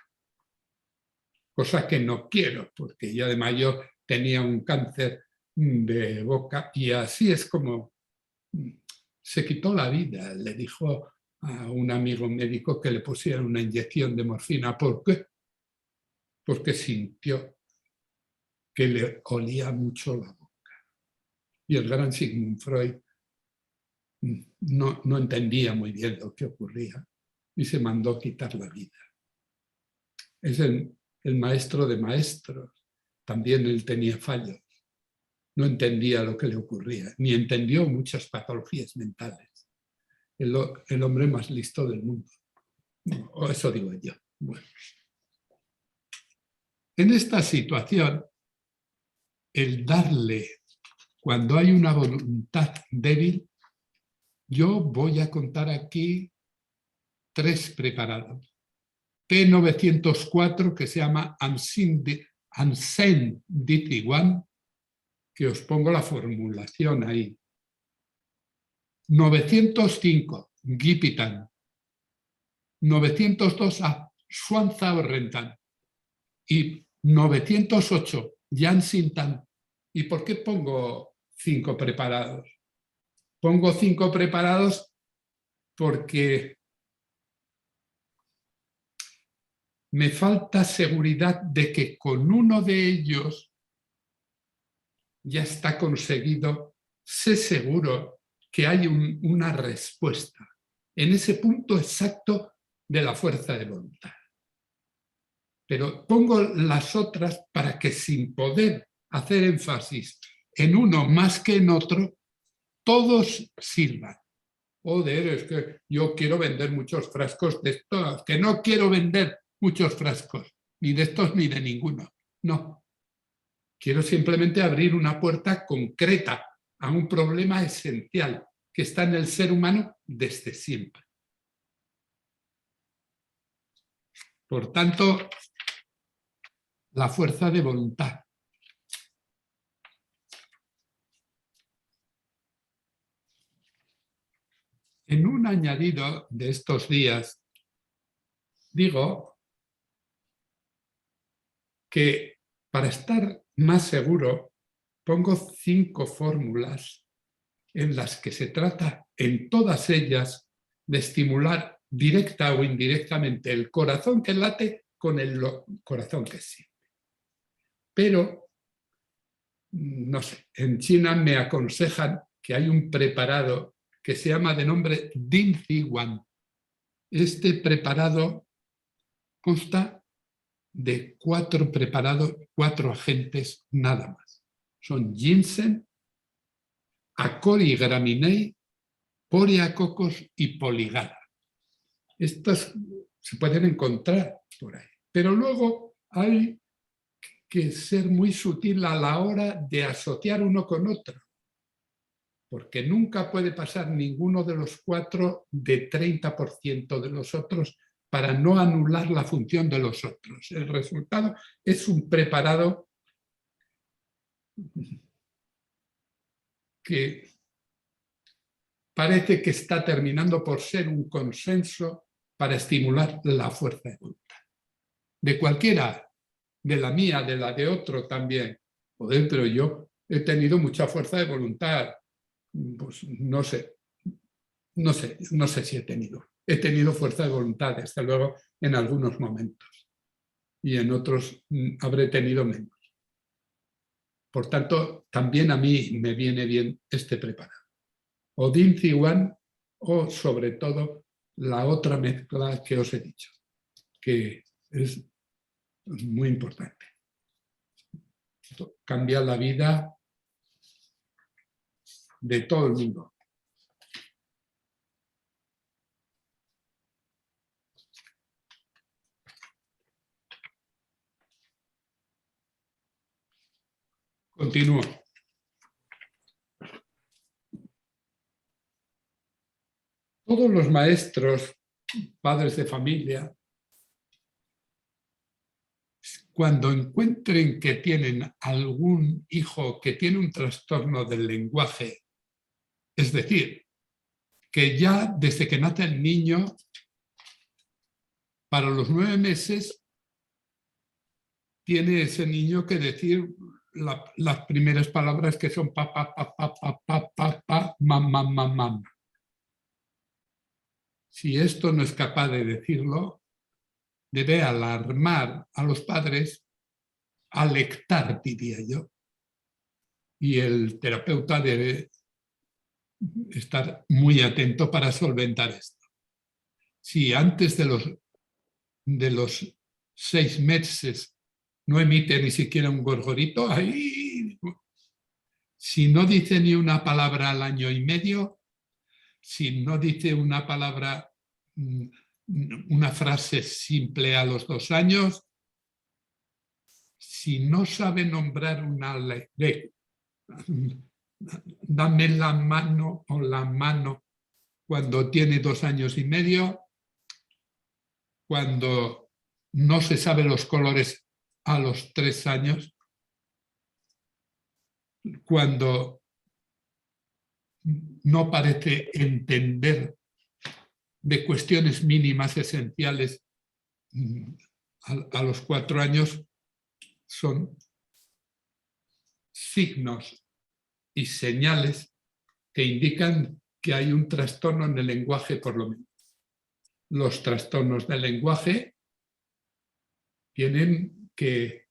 cosa que no quiero, porque yo además yo tenía un cáncer de boca y así es como se quitó la vida. Le dijo a un amigo médico que le pusiera una inyección de morfina. ¿Por qué? Porque sintió que le olía mucho la boca. Y el gran Sigmund Freud no entendía muy bien lo que ocurría y se mandó quitar la vida. Es el maestro de maestros. También él tenía fallos. No entendía lo que le ocurría, ni entendió muchas patologías mentales. El hombre más listo del mundo. O eso digo yo. Bueno. En esta situación, el darle, cuando hay una voluntad débil, yo voy a contar aquí 3 preparados. T904, que se llama Ansen Diti-1, que os pongo la formulación ahí. 905, Gipitan. 902 a Swanza-Rentan. Y 908, Jansintan. ¿Y por qué pongo 5 preparados? Pongo 5 preparados porque me falta seguridad de que con uno de ellos ya está conseguido. Sé seguro que hay una respuesta en ese punto exacto de la fuerza de voluntad. Pero pongo las otras para que, sin poder hacer énfasis en uno más que en otro, todos sirvan. Joder, es que yo quiero vender muchos frascos de estos, que no quiero vender muchos frascos, ni de estos ni de ninguno. No. Quiero simplemente abrir una puerta concreta a un problema esencial que está en el ser humano desde siempre. Por tanto, la fuerza de voluntad. En un añadido de estos días, digo que para estar más seguro, pongo 5 fórmulas en las que se trata, en todas ellas, de estimular directa o indirectamente el corazón que late con el corazón que siente. Pero, no sé, en China me aconsejan que hay un preparado que se llama de nombre Dingzi-1. Este preparado consta de 4 preparados, 4 agentes nada más. Son ginseng, Acori graminei, Poliacocos y Poligada. Estos se pueden encontrar por ahí. Pero luego hay que ser muy sutil a la hora de asociar uno con otro, porque nunca puede pasar ninguno de los 4 de 30% de los otros para no anular la función de los otros. El resultado es un preparado que parece que está terminando por ser un consenso para estimular la fuerza de voluntad. De cualquiera, de la mía, de la de otro también. Joder, pero yo he tenido mucha fuerza de voluntad. Pues no sé si he tenido. He tenido fuerza de voluntad, desde luego, en algunos momentos. Y en otros habré tenido menos. Por tanto, también a mí me viene bien este preparado. O Dinziwan o, sobre todo, la otra mezcla que os he dicho, que es muy importante. Esto cambia la vida de todo el mundo. Continúo. Todos los maestros, padres de familia, cuando encuentren que tienen algún hijo que tiene un trastorno del lenguaje, es decir, que ya desde que nace el niño, para los 9 meses, tiene ese niño que decir las primeras palabras que son pa, pa, pa, pa, pa, pa, pa, pa, mam, mam, mam, mam. Si esto no es capaz de decirlo, debe alarmar a los padres, alectar, diría yo. Y el terapeuta debe estar muy atento para solventar esto. Si antes de los 6 meses no emite ni siquiera un gorgorito, ahí, si no dice ni una palabra al año y medio, si no dice una palabra, una frase simple a los 2 años, si no sabe nombrar una ley, dame la mano o la mano cuando tiene 2 años y medio, cuando no se sabe los colores a los 3 años, cuando no parece entender de cuestiones mínimas esenciales a los 4 años, son signos y señales que indican que hay un trastorno en el lenguaje, por lo menos. Los trastornos del lenguaje tienen que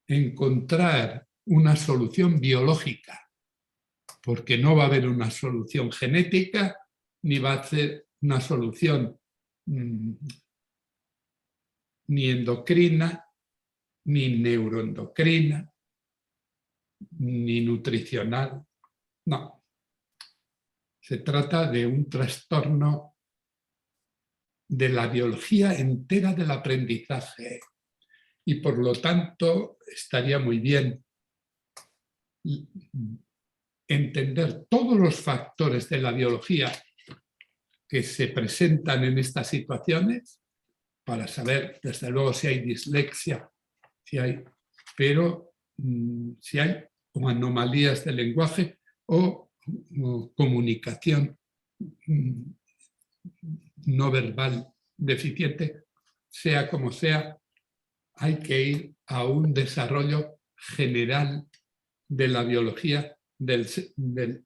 encontrar una solución biológica, porque no va a haber una solución genética, ni va a ser una solución ni endocrina, ni neuroendocrina, ni nutricional. No. Se trata de un trastorno de la biología entera del aprendizaje. Y por lo tanto estaría muy bien entender todos los factores de la biología que se presentan en estas situaciones para saber, desde luego, si hay dislexia, pero si hay anomalías del lenguaje o comunicación no verbal deficiente, sea como sea, hay que ir a un desarrollo general de la biología del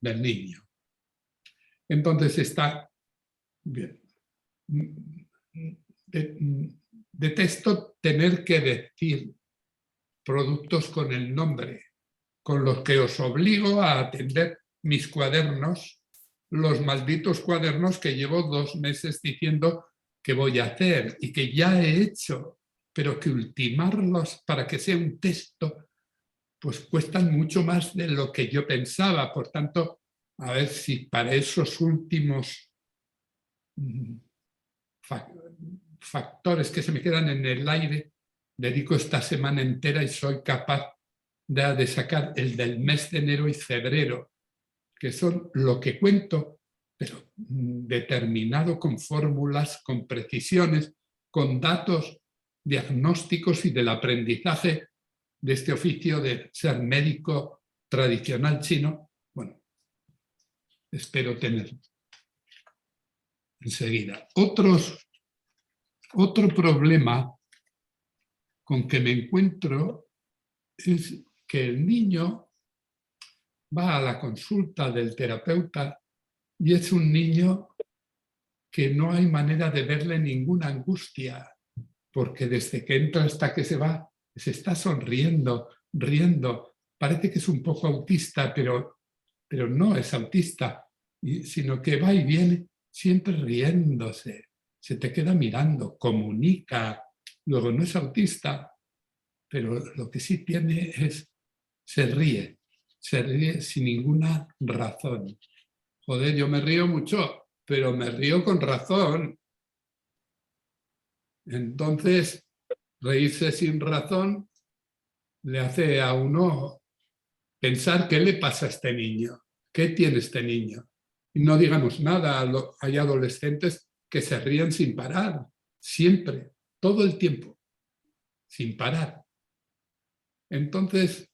niño. Entonces está bien. Detesto tener que decir productos con el nombre, con los que os obligo a atender mis cuadernos, los malditos cuadernos que llevo 2 meses diciendo que voy a hacer y que ya he hecho, pero que ultimarlos para que sea un texto, pues cuestan mucho más de lo que yo pensaba. Por tanto, a ver si para esos últimos factores que se me quedan en el aire, dedico esta semana entera y soy capaz de sacar el del mes de enero y febrero, que son lo que cuento, pero determinado con fórmulas, con precisiones, con datos diagnósticos y del aprendizaje de este oficio de ser médico tradicional chino. Bueno, espero tener enseguida. Otro problema con que me encuentro es que el niño va a la consulta del terapeuta y es un niño que no hay manera de verle ninguna angustia, porque desde que entra hasta que se va, se está sonriendo, riendo. Parece que es un poco autista, pero no es autista, sino que va y viene siempre riéndose, se te queda mirando, comunica. Luego no es autista, pero lo que sí tiene es, se ríe sin ninguna razón. Joder, yo me río mucho, pero me río con razón. Entonces, reírse sin razón le hace a uno pensar qué le pasa a este niño, qué tiene este niño. Y no digamos nada, hay adolescentes que se ríen sin parar, siempre, todo el tiempo, sin parar. Entonces,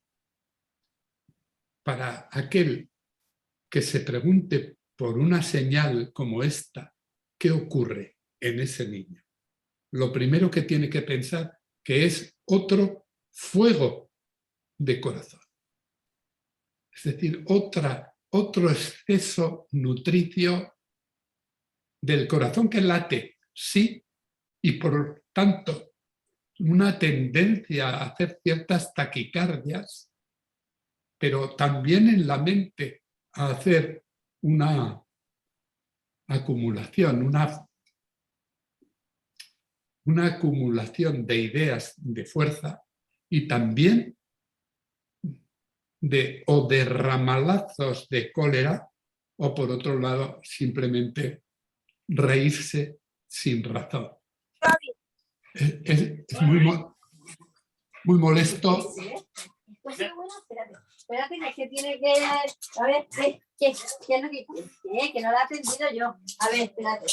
para aquel que se pregunte por una señal como esta, ¿qué ocurre en ese niño? Lo primero que tiene que pensar que es otro fuego de corazón. Es decir, otro exceso nutricio del corazón que late, sí, y por tanto una tendencia a hacer ciertas taquicardias, pero también en la mente a hacer una acumulación, una acumulación de ideas de fuerza y también de ramalazos de cólera, o por otro lado simplemente reírse sin razón. Es muy molesto.
Espérate, que tiene que... A ver, ¿qué es lo que quiere? Que no lo he atendido yo. A ver, espérate.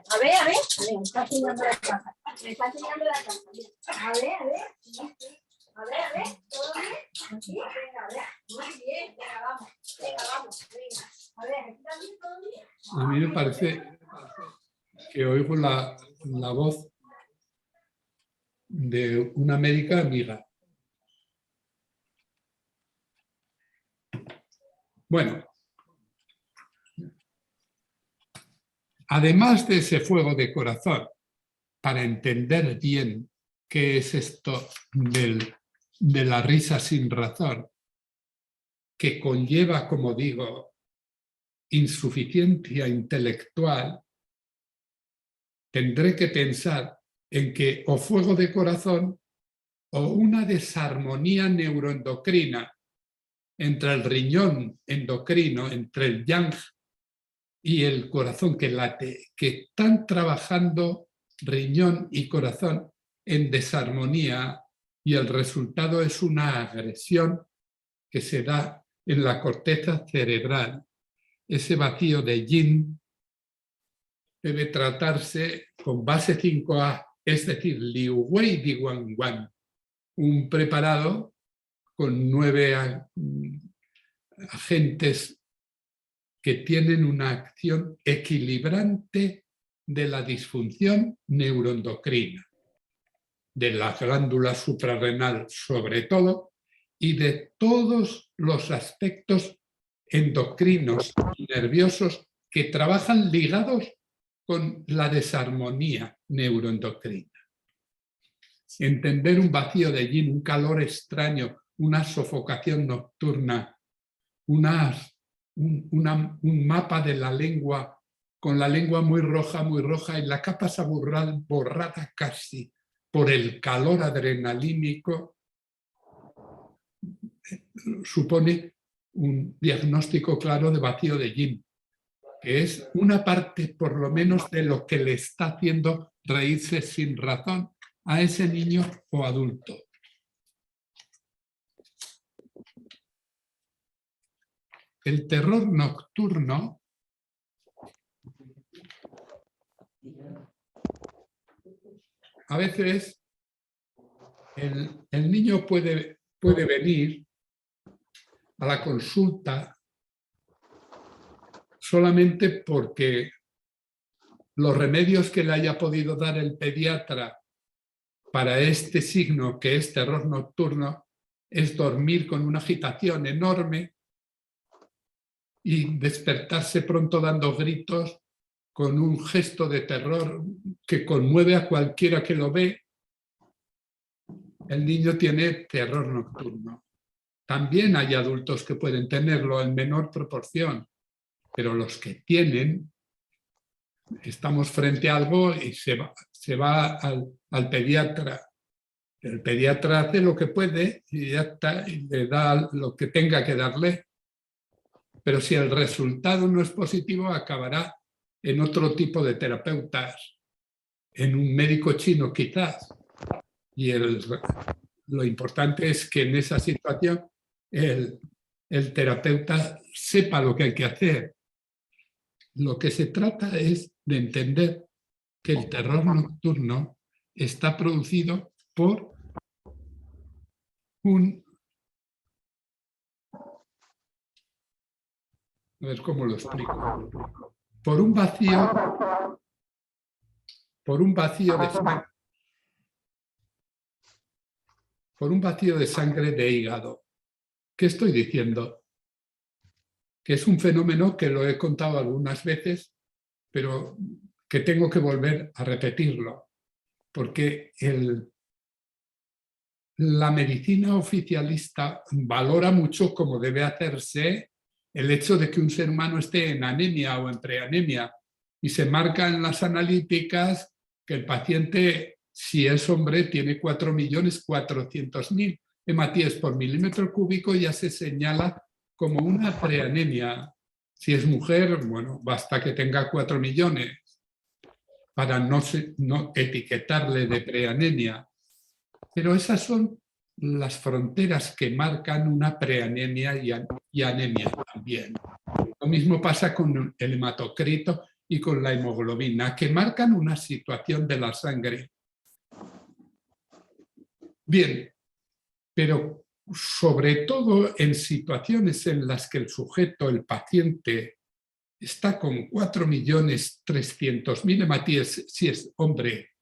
A ver. Me está enseñando la casa. A ver. ¿Todo bien? ¿Sí? Venga, a ver. Muy bien. Venga, vamos. Venga. A ver, ¿aquí también todo bien?
A mí me parece que oigo la voz de una médica amiga. Bueno, además de ese fuego de corazón, para entender bien qué es esto de la risa sin razón, que conlleva, como digo, insuficiencia intelectual, tendré que pensar en que o fuego de corazón o una desarmonía neuroendocrina entre el riñón endocrino, entre el yang y el corazón que late, que están trabajando riñón y corazón en desarmonía, y el resultado es una agresión que se da en la corteza cerebral. Ese vacío de yin debe tratarse con base 5A, es decir, Liu Wei Di Wan Wan, un preparado con 9 agentes que tienen una acción equilibrante de la disfunción neuroendocrina, de la glándula suprarrenal sobre todo, y de todos los aspectos endocrinos y nerviosos que trabajan ligados con la desarmonía neuroendocrina. Entender un vacío de yin, un calor extraño, una sofocación nocturna, un mapa de la lengua, con la lengua muy roja y la capa borrada casi por el calor adrenalínico, supone un diagnóstico claro de vacío de yin, que es una parte por lo menos de lo que le está haciendo reírse sin razón a ese niño o adulto. El terror nocturno a veces el niño puede venir a la consulta solamente porque los remedios que le haya podido dar el pediatra para este signo, que es terror nocturno, es dormir con una agitación enorme y despertarse pronto dando gritos con un gesto de terror que conmueve a cualquiera que lo ve. El niño tiene terror nocturno. También hay adultos que pueden tenerlo en menor proporción, pero los que tienen, estamos frente a algo y se va al pediatra. El pediatra hace lo que puede y ya está, y le da lo que tenga que darle. Pero si el resultado no es positivo, acabará en otro tipo de terapeutas, en un médico chino quizás. Y lo importante es que en esa situación el terapeuta sepa lo que hay que hacer. Lo que se trata es de entender que el terror nocturno está producido por a ver cómo lo explico. Por un vacío de sangre. Por un vacío de sangre de hígado. ¿Qué estoy diciendo? Que es un fenómeno que lo he contado algunas veces, pero que tengo que volver a repetirlo, porque la medicina oficialista valora mucho, como debe hacerse, el hecho de que un ser humano esté en anemia o en preanemia, y se marca en las analíticas que el paciente, si es hombre, tiene 4.400.000 hematíes por milímetro cúbico, ya se señala como una preanemia. Si es mujer, bueno, basta que tenga 4 millones para no etiquetarle de preanemia. Pero esas son las fronteras que marcan una preanemia y anemia también. Lo mismo pasa con el hematocrito y con la hemoglobina, que marcan una situación de la sangre. Bien, pero sobre todo en situaciones en las que el sujeto, el paciente, está con 4.300.000 hematíes si es hombre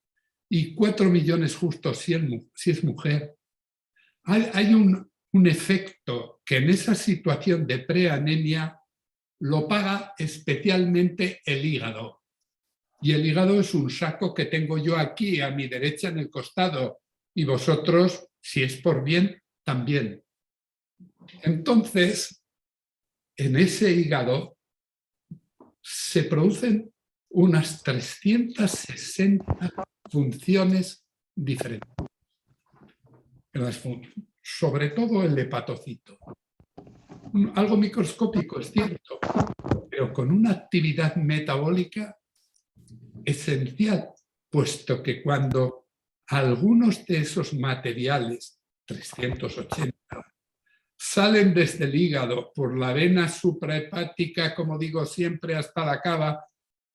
y 4 millones justo si es mujer, hay un efecto que en esa situación de preanemia lo paga especialmente el hígado. Y el hígado es un saco que tengo yo aquí a mi derecha en el costado, y vosotros, si es por bien, también. Entonces, en ese hígado se producen unas 360 funciones diferentes. Sobre todo el hepatocito. Algo microscópico, es cierto, pero con una actividad metabólica esencial, puesto que cuando algunos de esos materiales, 380, salen desde el hígado por la vena suprahepática, como digo siempre, hasta la cava,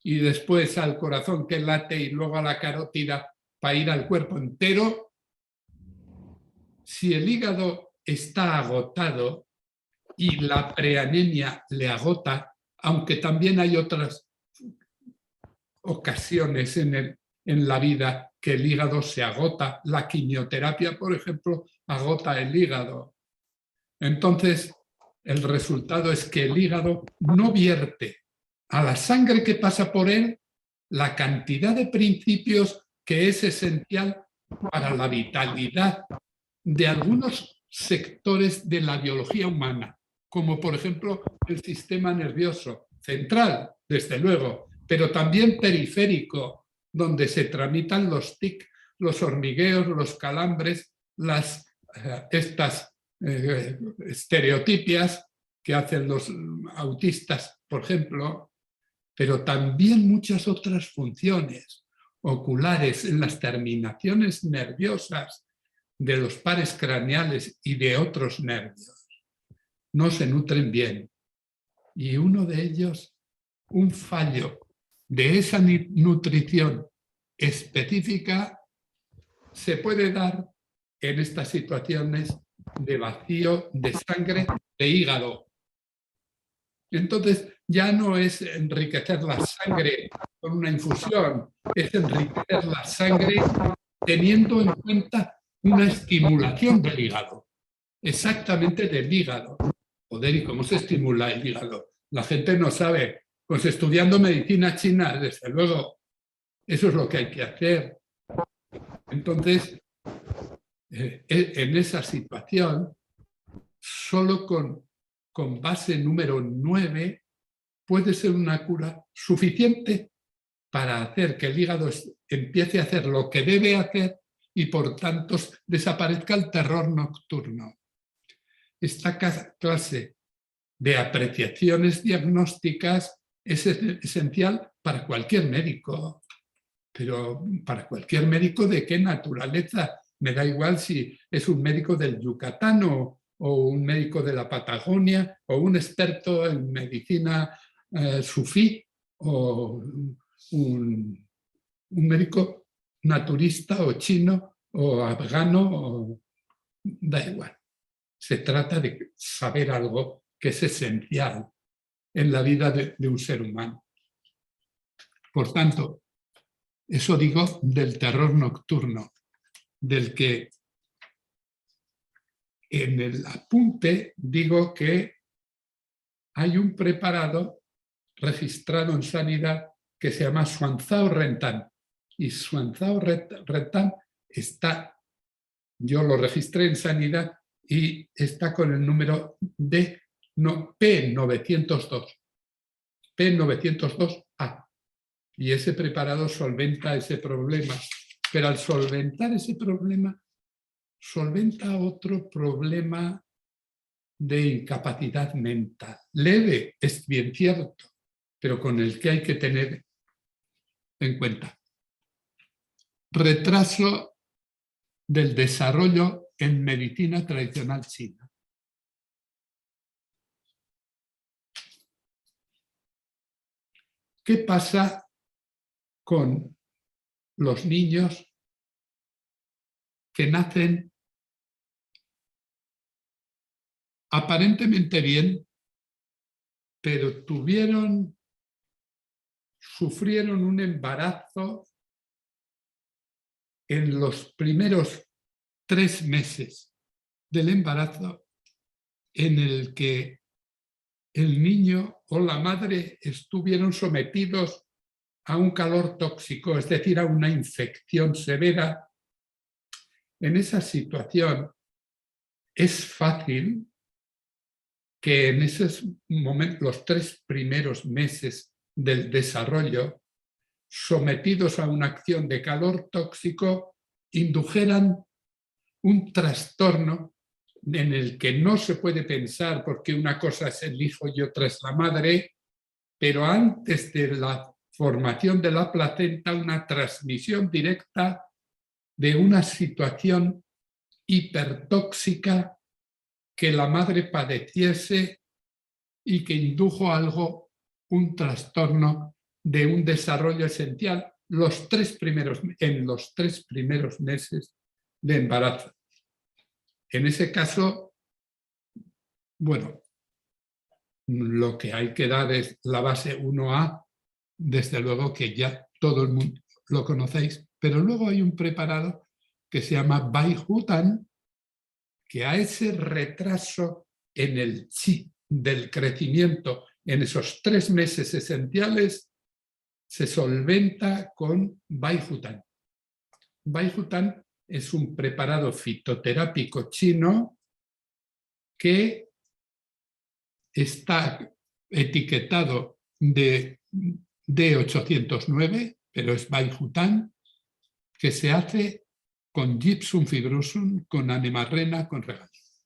y después al corazón que late y luego a la carótida para ir al cuerpo entero, si el hígado está agotado y la preanemia le agota, aunque también hay otras ocasiones en la vida que el hígado se agota. La quimioterapia, por ejemplo, agota el hígado. Entonces, el resultado es que el hígado no vierte a la sangre que pasa por él la cantidad de principios que es esencial para la vitalidad de algunos sectores de la biología humana, como por ejemplo el sistema nervioso central, desde luego, pero también periférico, donde se tramitan los tics, los hormigueos, los calambres, estas estereotipias que hacen los autistas, por ejemplo, pero también muchas otras funciones oculares en las terminaciones nerviosas de los pares craneales y de otros nervios. No se nutren bien. Y uno de ellos, un fallo de esa nutrición específica, se puede dar en estas situaciones de vacío de sangre de hígado. Entonces, ya no es enriquecer la sangre con una infusión, es enriquecer la sangre teniendo en cuenta una estimulación del hígado, exactamente del hígado. Joder, ¿y cómo se estimula el hígado? La gente no sabe. Pues estudiando medicina china, desde luego, eso es lo que hay que hacer. Entonces, en esa situación, solo con base número 9 puede ser una cura suficiente para hacer que el hígado empiece a hacer lo que debe hacer y por tanto desaparezca el terror nocturno. Esta clase de apreciaciones diagnósticas es esencial para cualquier médico, pero para cualquier médico ¿de qué naturaleza? Me da igual si es un médico del Yucatán o un médico de la Patagonia o un experto en medicina sufí o un médico naturista o chino o afgano, da igual. Se trata de saber algo que es esencial en la vida de un ser humano. Por tanto, eso digo del terror nocturno, del que en el apunte digo que hay un preparado registrado en sanidad que se llama Xuanzao Rentan. Y Xuanzao Rentan está, yo lo registré en sanidad y está con el número P902. P902A. Y ese preparado solventa ese problema. Pero al solventar ese problema, solventa otro problema de incapacidad mental. Leve, es bien cierto, pero con el que hay que tener en cuenta. Retraso del desarrollo en medicina tradicional china. ¿Qué pasa con los niños que nacen aparentemente bien, pero sufrieron un embarazo en los primeros 3 meses del embarazo, en el que el niño o la madre estuvieron sometidos a un calor tóxico, es decir, a una infección severa? En esa situación es fácil que en esos momentos, los 3 primeros meses del desarrollo, sometidos a una acción de calor tóxico, indujeran un trastorno en el que no se puede pensar, porque una cosa es el hijo y otra es la madre, pero antes de la formación de la placenta, una transmisión directa de una situación hipertóxica que la madre padeciese y que indujo un trastorno de un desarrollo esencial en los 3 primeros meses de embarazo. En ese caso, bueno, lo que hay que dar es la base 1A, desde luego que ya todo el mundo lo conocéis, pero luego hay un preparado que se llama Baihutan, que a ese retraso en el chi del crecimiento en esos 3 meses esenciales se solventa con Baihutan. Baihutan es un preparado fitoterápico chino que está etiquetado de D809, pero es Baihutan, que se hace con Gypsum fibrosum, con anemarrena, con regaliz.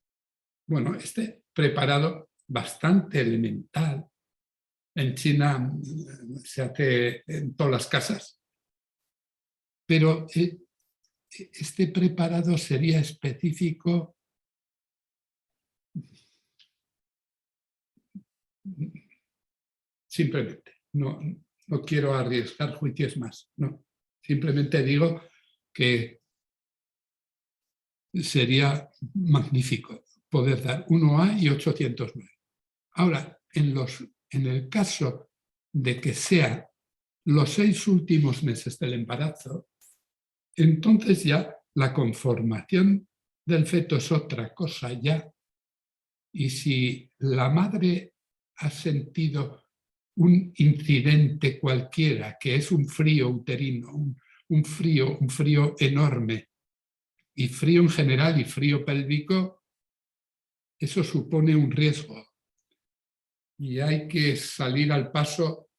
Bueno, este preparado bastante elemental, en China se hace en todas las casas, pero este preparado sería específico simplemente. No quiero arriesgar juicios más, no. Simplemente digo que sería magnífico poder dar 1A y 809. Ahora, en el caso de que sea los 6 últimos meses del embarazo, entonces ya la conformación del feto es otra cosa ya. Y si la madre has sentido un incidente cualquiera, que es un frío uterino, un frío enorme, y frío en general y frío pélvico, eso supone un riesgo. Y hay que salir al paso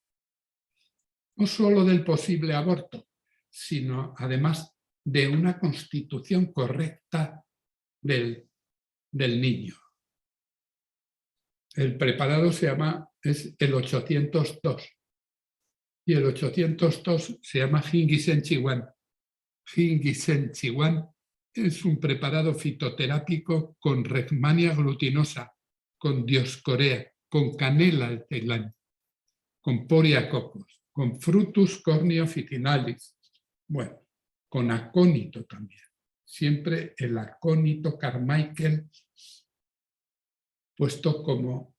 no solo del posible aborto, sino además de una constitución correcta del niño. El preparado es el 802 y el 802 se llama Jingisen Chiwan. Jingisen Chiwan es un preparado fitoterápico con Rehmannia glutinosa, con Dioscorea, con canela de Ceilán, con Poria cocos, con Frutus corneo officinalis, bueno, con acónito también. Siempre el acónito Carmichael puesto como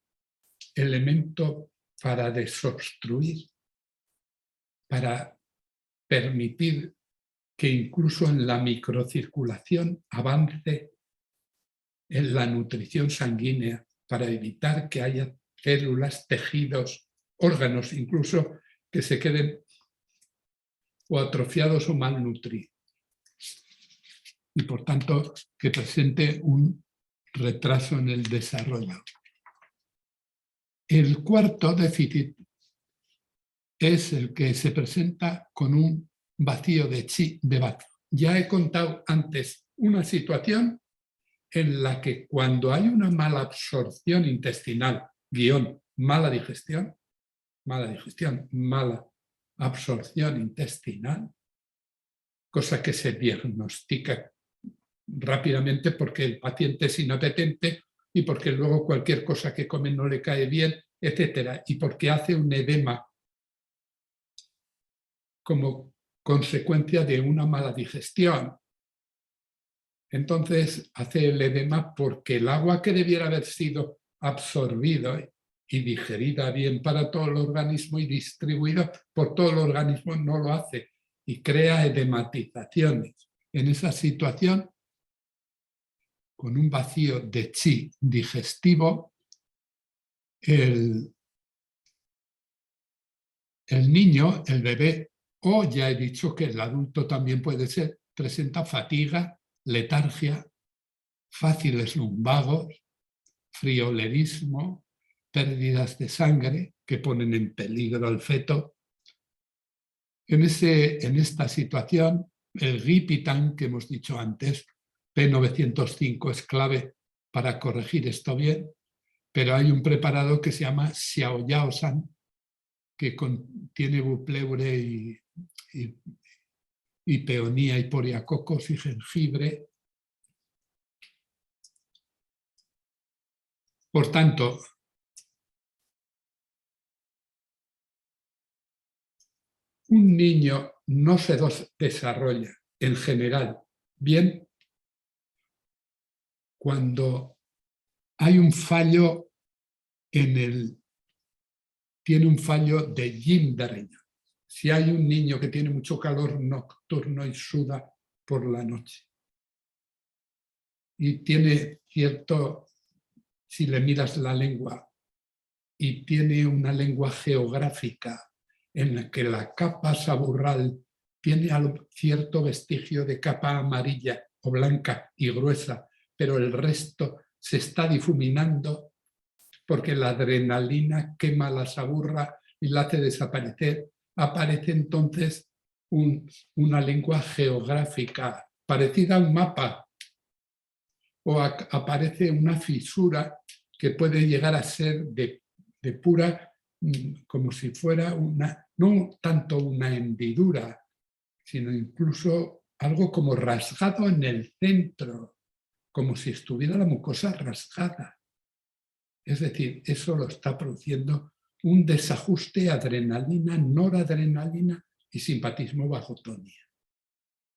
elemento para desobstruir, para permitir que incluso en la microcirculación avance en la nutrición sanguínea, para evitar que haya células, tejidos, órganos, incluso que se queden o atrofiados o malnutridos. Y por tanto, que presente un retraso en el desarrollo. El cuarto déficit es el que se presenta con un vacío de chi de vacío. Ya he contado antes una situación en la que cuando hay una mala absorción intestinal, mala absorción intestinal, cosa que se diagnostica rápidamente porque el paciente es inapetente y porque luego cualquier cosa que come no le cae bien, etcétera, y porque hace un edema como consecuencia de una mala digestión. Entonces hace el edema porque el agua que debiera haber sido absorbida y digerida bien para todo el organismo y distribuida por todo el organismo no lo hace y crea edematizaciones. En esa situación, con un vacío de chi digestivo, el niño, el bebé, o ya he dicho que el adulto también puede ser, presenta fatiga, letargia, fáciles lumbagos, friolerismo, pérdidas de sangre que ponen en peligro al feto. En esta situación, el Gipitan que hemos dicho antes, P905, es clave para corregir esto bien, pero hay un preparado que se llama Xiaoyaosan, que contiene bupleure y peonía y poriacocos y jengibre. Por tanto, un niño no se desarrolla en general bien cuando hay un fallo tiene un fallo de yin de riñón. Si hay un niño que tiene mucho calor nocturno y suda por la noche y tiene cierto, si le miras la lengua, y tiene una lengua geográfica en la que la capa saburral tiene cierto vestigio de capa amarilla o blanca y gruesa, pero el resto se está difuminando porque la adrenalina quema la saburra y la hace desaparecer. Aparece entonces una lengua geográfica parecida a un mapa, o aparece una fisura que puede llegar a ser de pura, como si fuera no tanto una hendidura, sino incluso algo como rasgado en el centro, como si estuviera la mucosa rasgada. Es decir, eso lo está produciendo un desajuste adrenalina, noradrenalina y simpatismo bajotonía.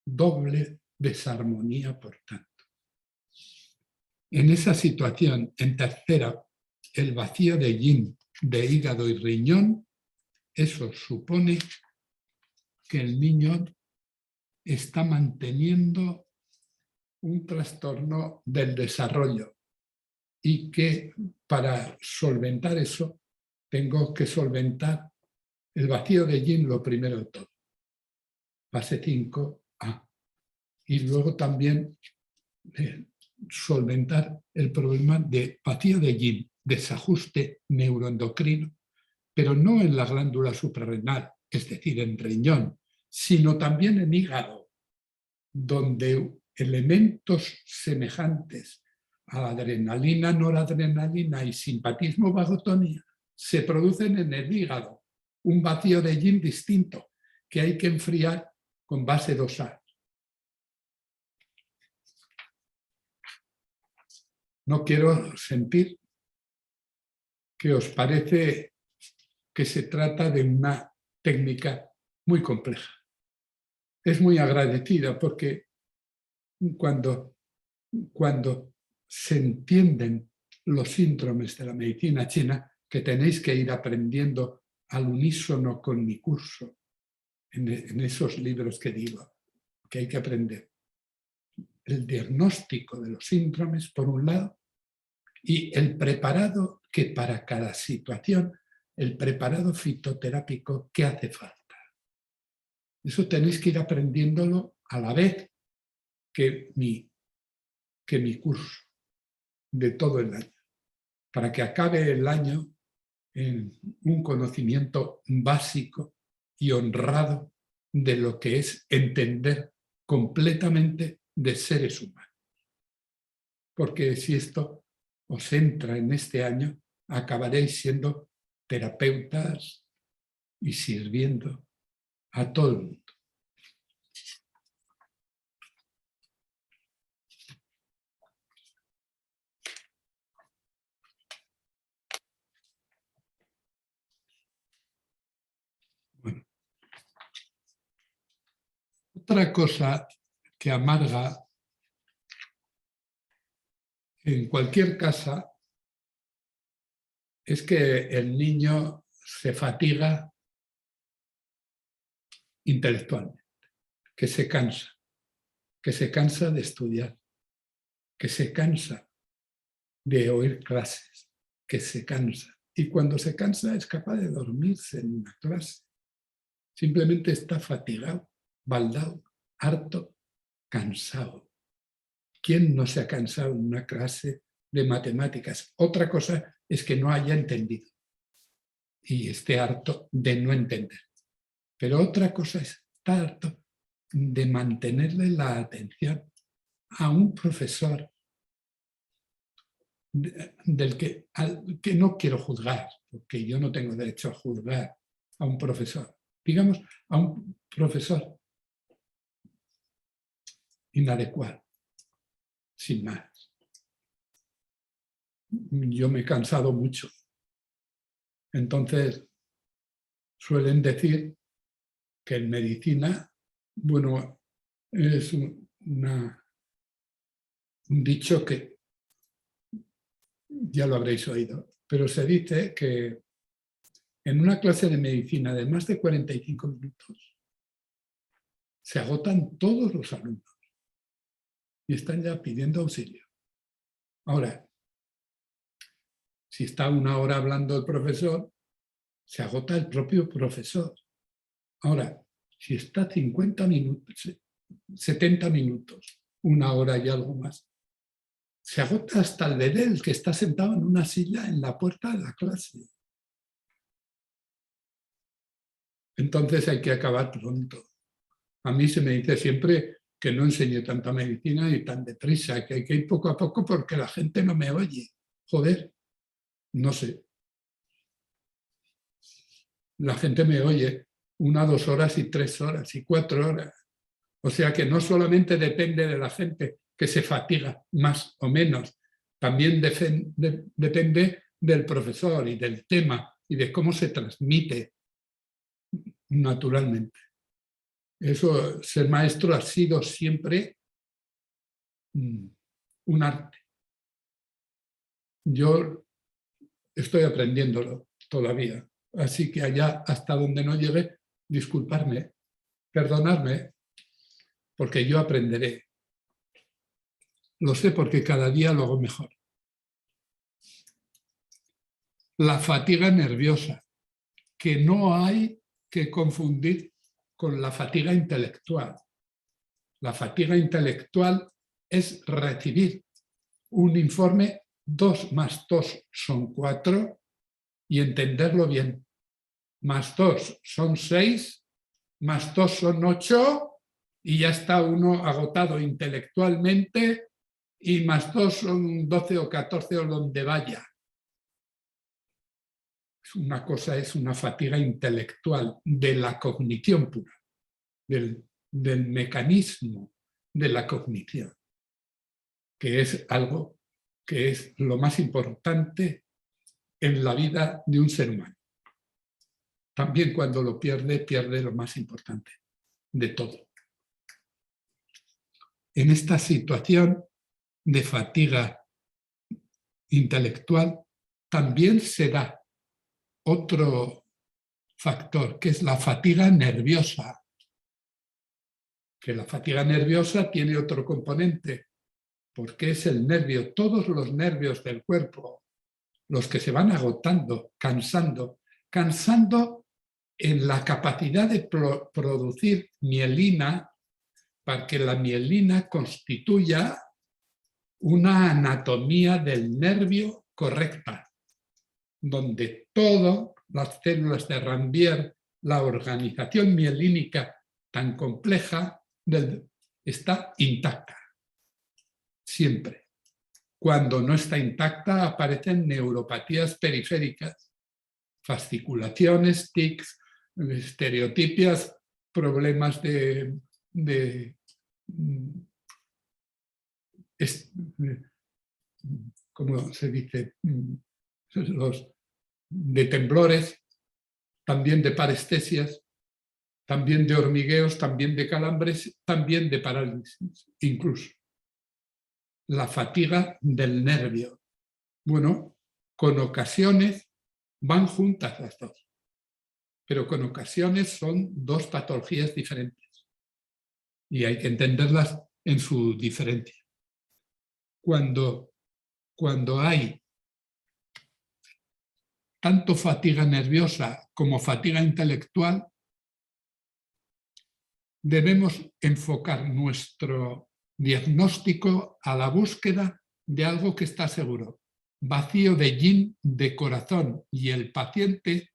Doble desarmonía, por tanto. En esa situación, en tercera, el vacío de yin, de hígado y riñón, eso supone que el niño está manteniendo un trastorno del desarrollo y que para solventar eso tengo que solventar el vacío de yin lo primero de todo. Fase 5A. Y luego también solventar el problema de vacío de yin, desajuste neuroendocrino, pero no en la glándula suprarrenal, es decir, en riñón, sino también en hígado, donde elementos semejantes a la adrenalina, noradrenalina y simpatismo vagotonía se producen en el hígado, un vacío de yin distinto que hay que enfriar con base 2A. No quiero sentir que os parece que se trata de una técnica muy compleja. Es muy agradecida porque cuando se entienden los síndromes de la medicina china, que tenéis que ir aprendiendo al unísono con mi curso, en esos libros que digo, que hay que aprender. El diagnóstico de los síndromes, por un lado, y el preparado que para cada situación, el preparado fitoterápico que hace falta. Eso tenéis que ir aprendiéndolo a la vez que mi curso de todo el año, para que acabe el año en un conocimiento básico y honrado de lo que es entender completamente de seres humanos. Porque si esto os entra en este año, acabaréis siendo terapeutas y sirviendo a todo el mundo. Bueno. Otra cosa que amarga en cualquier casa es que el niño se fatiga intelectualmente, que se cansa de estudiar, que se cansa de oír clases, que se cansa. Y cuando se cansa es capaz de dormirse en una clase. Simplemente está fatigado, baldado, harto, cansado. ¿Quién no se ha cansado en una clase de matemáticas? Otra cosa es que no haya entendido y esté harto de no entender. Pero otra cosa es estar harto de mantenerle la atención a un profesor al que no quiero juzgar, porque yo no tengo derecho a juzgar a un profesor. Digamos, a un profesor inadecuado, sin más. Yo me he cansado mucho. Entonces, suelen decir que en medicina, bueno, es un dicho que ya lo habréis oído, pero se dice que en una clase de medicina de más de 45 minutos se agotan todos los alumnos y están ya pidiendo auxilio. Ahora, si está una hora hablando el profesor, se agota el propio profesor. Ahora, si está 50 minutos, 70 minutos, una hora y algo más, se agota hasta el bebé, el que está sentado en una silla en la puerta de la clase. Entonces hay que acabar pronto. A mí se me dice siempre que no enseñe tanta medicina y tan deprisa, que hay que ir poco a poco porque la gente no me oye. Joder, no sé. La gente me oye 1, 2 horas y 3 horas y 4 horas. O sea que no solamente depende de la gente que se fatiga más o menos, también depende del profesor y del tema y de cómo se transmite naturalmente. Eso, ser maestro ha sido siempre un arte. Yo estoy aprendiéndolo todavía, así que allá hasta donde no llegue, disculparme, perdonadme, porque yo aprenderé. Lo sé porque cada día lo hago mejor. la fatiga nerviosa, que no hay que confundir con la fatiga intelectual. La fatiga intelectual es recibir un informe, 2 más 2 son 4, y entenderlo bien. Más 2 son 6, más 2 son 8, y ya está uno agotado intelectualmente, y más 2 son 12 o 14 o donde vaya. Una cosa es una fatiga intelectual de la cognición pura, del mecanismo de la cognición, que es algo que es lo más importante en la vida de un ser humano. También cuando lo pierde, pierde lo más importante de todo. En esta situación de fatiga intelectual también se da otro factor, que es la fatiga nerviosa. Que la fatiga nerviosa tiene otro componente, porque es el nervio, todos los nervios del cuerpo, los que se van agotando, cansando en la capacidad de producir mielina, para que la mielina constituya una anatomía del nervio correcta, donde todas las células de Ranvier, la organización mielínica tan compleja, está intacta. Siempre. Cuando no está intacta aparecen neuropatías periféricas, fasciculaciones, tics, estereotipias, problemas ¿cómo se dice? De temblores, también de parestesias, también de hormigueos, también de calambres, también de parálisis, incluso. La fatiga del nervio. Bueno, con ocasiones van juntas las dos, pero con ocasiones son dos patologías diferentes y hay que entenderlas en su diferencia. Cuando hay tanto fatiga nerviosa como fatiga intelectual, debemos enfocar nuestro diagnóstico a la búsqueda de algo que está seguro. Vacío de yin, de corazón, y el paciente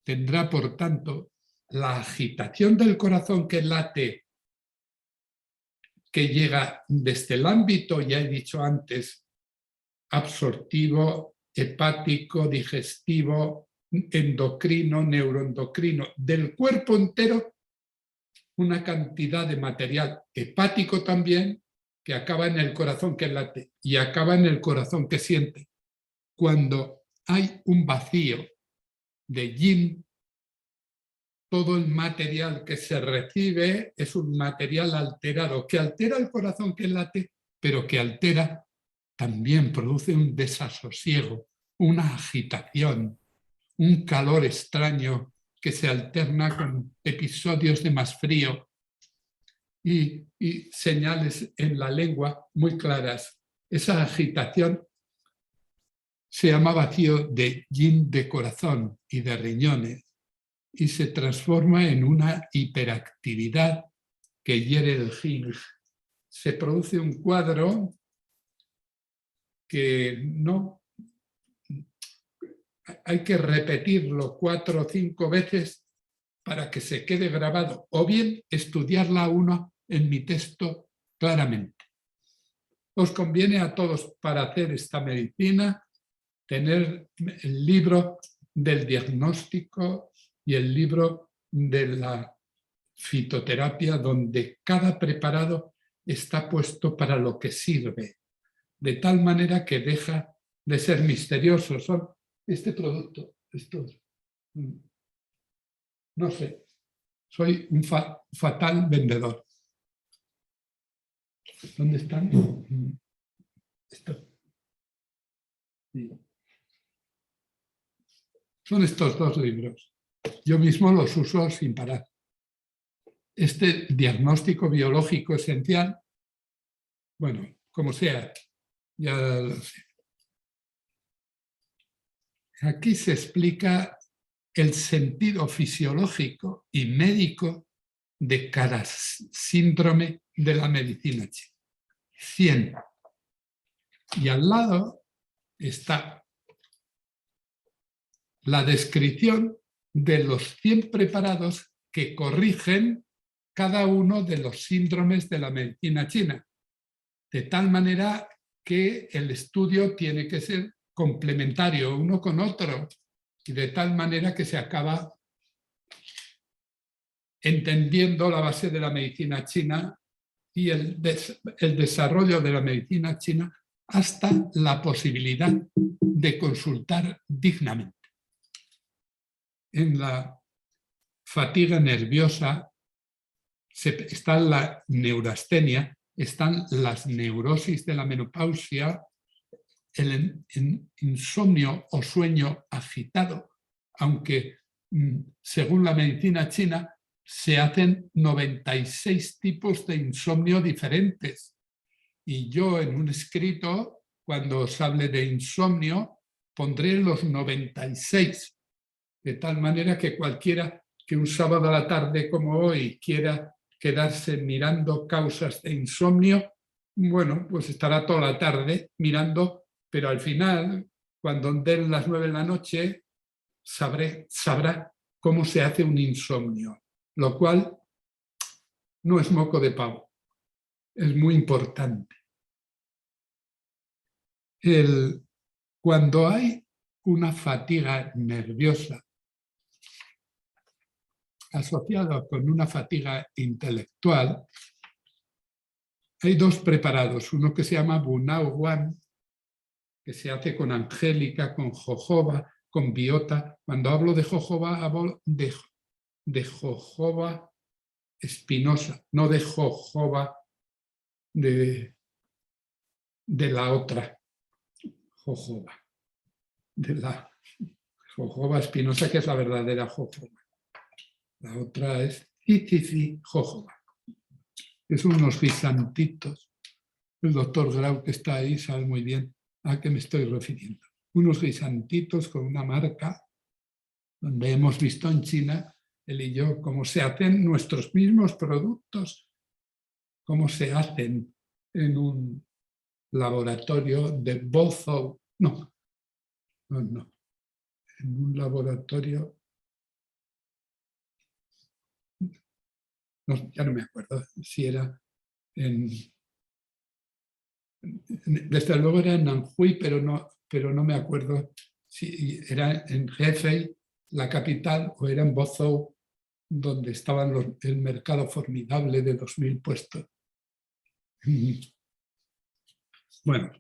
tendrá, por tanto, la agitación del corazón que late, que llega desde el ámbito, ya he dicho antes, absortivo, hepático, digestivo, endocrino, neuroendocrino, del cuerpo entero, una cantidad de material hepático también, que acaba en el corazón que late y acaba en el corazón que siente. Cuando hay un vacío de yin, todo el material que se recibe es un material alterado, que altera el corazón que late, pero que altera también, produce un desasosiego, una agitación, un calor extraño que se alterna con episodios de más frío y señales en la lengua muy claras. Esa agitación se llama vacío de yin de corazón y de riñones y se transforma en una hiperactividad que hiere el yin. Se produce un cuadro que no hay que repetirlo 4 o 5 veces para que se quede grabado, o bien estudiarla uno en mi texto claramente. Os conviene a todos, para hacer esta medicina, tener el libro del diagnóstico y el libro de la fitoterapia, donde cada preparado está puesto para lo que sirve, de tal manera que deja de ser misterioso. Son este producto, estos, no sé, soy un fatal vendedor. ¿Dónde están? Esto. Sí. Son estos 2 libros. Yo mismo los uso sin parar. Este diagnóstico biológico esencial, bueno, como sea, ya lo sé. Aquí se explica el sentido fisiológico y médico de cada síndrome de la medicina china. 100. Y al lado está la descripción de los 100 preparados que corrigen cada uno de los síndromes de la medicina china, de tal manera que el estudio tiene que ser complementario uno con otro, y de tal manera que se acaba entendiendo la base de la medicina china y el desarrollo de la medicina china hasta la posibilidad de consultar dignamente. En la fatiga nerviosa está la neurastenia, están las neurosis de la menopausia, el insomnio o sueño agitado, aunque según la medicina china se hacen 96 tipos de insomnio diferentes. Y yo en un escrito, cuando os hable de insomnio, pondré los 96, de tal manera que cualquiera que un sábado a la tarde como hoy quiera quedarse mirando causas de insomnio, bueno, pues estará toda la tarde mirando, pero al final, cuando den las 9 de la noche, sabrá cómo se hace un insomnio, lo cual no es moco de pavo, es muy importante. Cuando hay una fatiga nerviosa asociada con una fatiga intelectual, hay dos preparados, uno que se llama Bunao Wan, que se hace con angélica, con jojoba, con biota. Cuando hablo de jojoba, hablo de jojoba espinosa, no de jojoba de la otra jojoba, de la jojoba espinosa, que es la verdadera jojoba. La otra es Icici jojoba. Es unos guisantitos. El doctor Grau, que está ahí, sabe muy bien a qué me estoy refiriendo. Unos guisantitos con una marca donde hemos visto en China, él y yo, cómo se hacen nuestros mismos productos, cómo se hacen en un laboratorio de Bozhou. No, en un laboratorio, ya no me acuerdo si era desde luego era en Nanjui, pero no me acuerdo si era en Hefei, la capital, o era en Bozhou, donde estaba el mercado formidable de 2000 puestos. Bueno,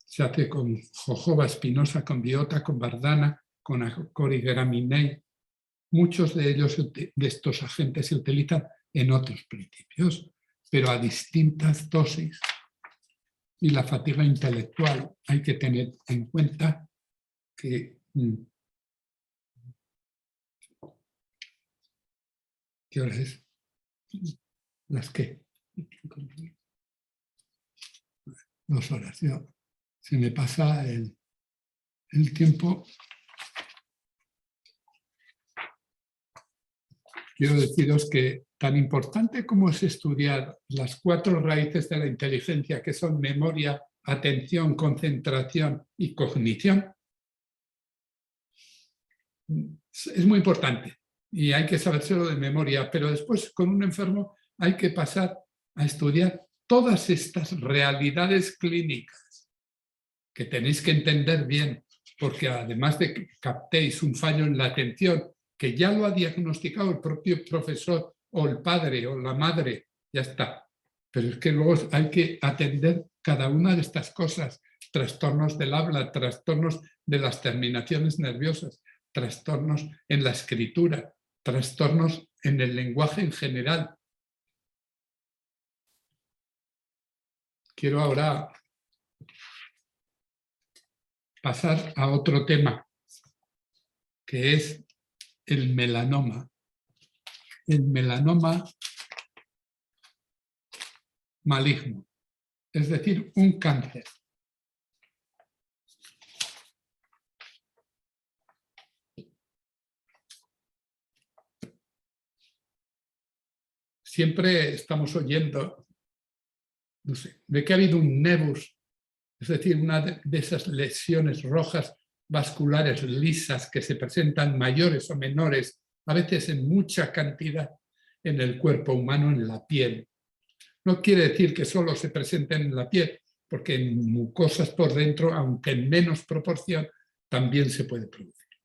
se hace con jojoba espinosa, con biota, con bardana, con Acorigraminei. Muchos de estos agentes se utilizan en otros principios, pero a distintas dosis. Y la fatiga intelectual, hay que tener en cuenta que ¿qué hora es? ¿Las qué? 2 horas. Se me pasa el tiempo. Quiero deciros que tan importante como es estudiar las 4 raíces de la inteligencia, que son memoria, atención, concentración y cognición, es muy importante y hay que sabérselo de memoria, pero después con un enfermo hay que pasar a estudiar todas estas realidades clínicas que tenéis que entender bien, porque además de que captéis un fallo en la atención, que ya lo ha diagnosticado el propio profesor o el padre o la madre, ya está. Pero es que luego hay que atender cada una de estas cosas, trastornos del habla, trastornos de las terminaciones nerviosas, trastornos en la escritura, trastornos en el lenguaje en general. Quiero ahora pasar a otro tema, que es el melanoma. El melanoma maligno, es decir, un cáncer. siempre estamos oyendo, no sé, de que ha habido un nevus, es decir, una de esas lesiones rojas vasculares lisas que se presentan mayores o menores, a veces en mucha cantidad en el cuerpo humano, en la piel. No quiere decir que solo se presenten en la piel, porque en mucosas por dentro, aunque en menos proporción, también se puede producir.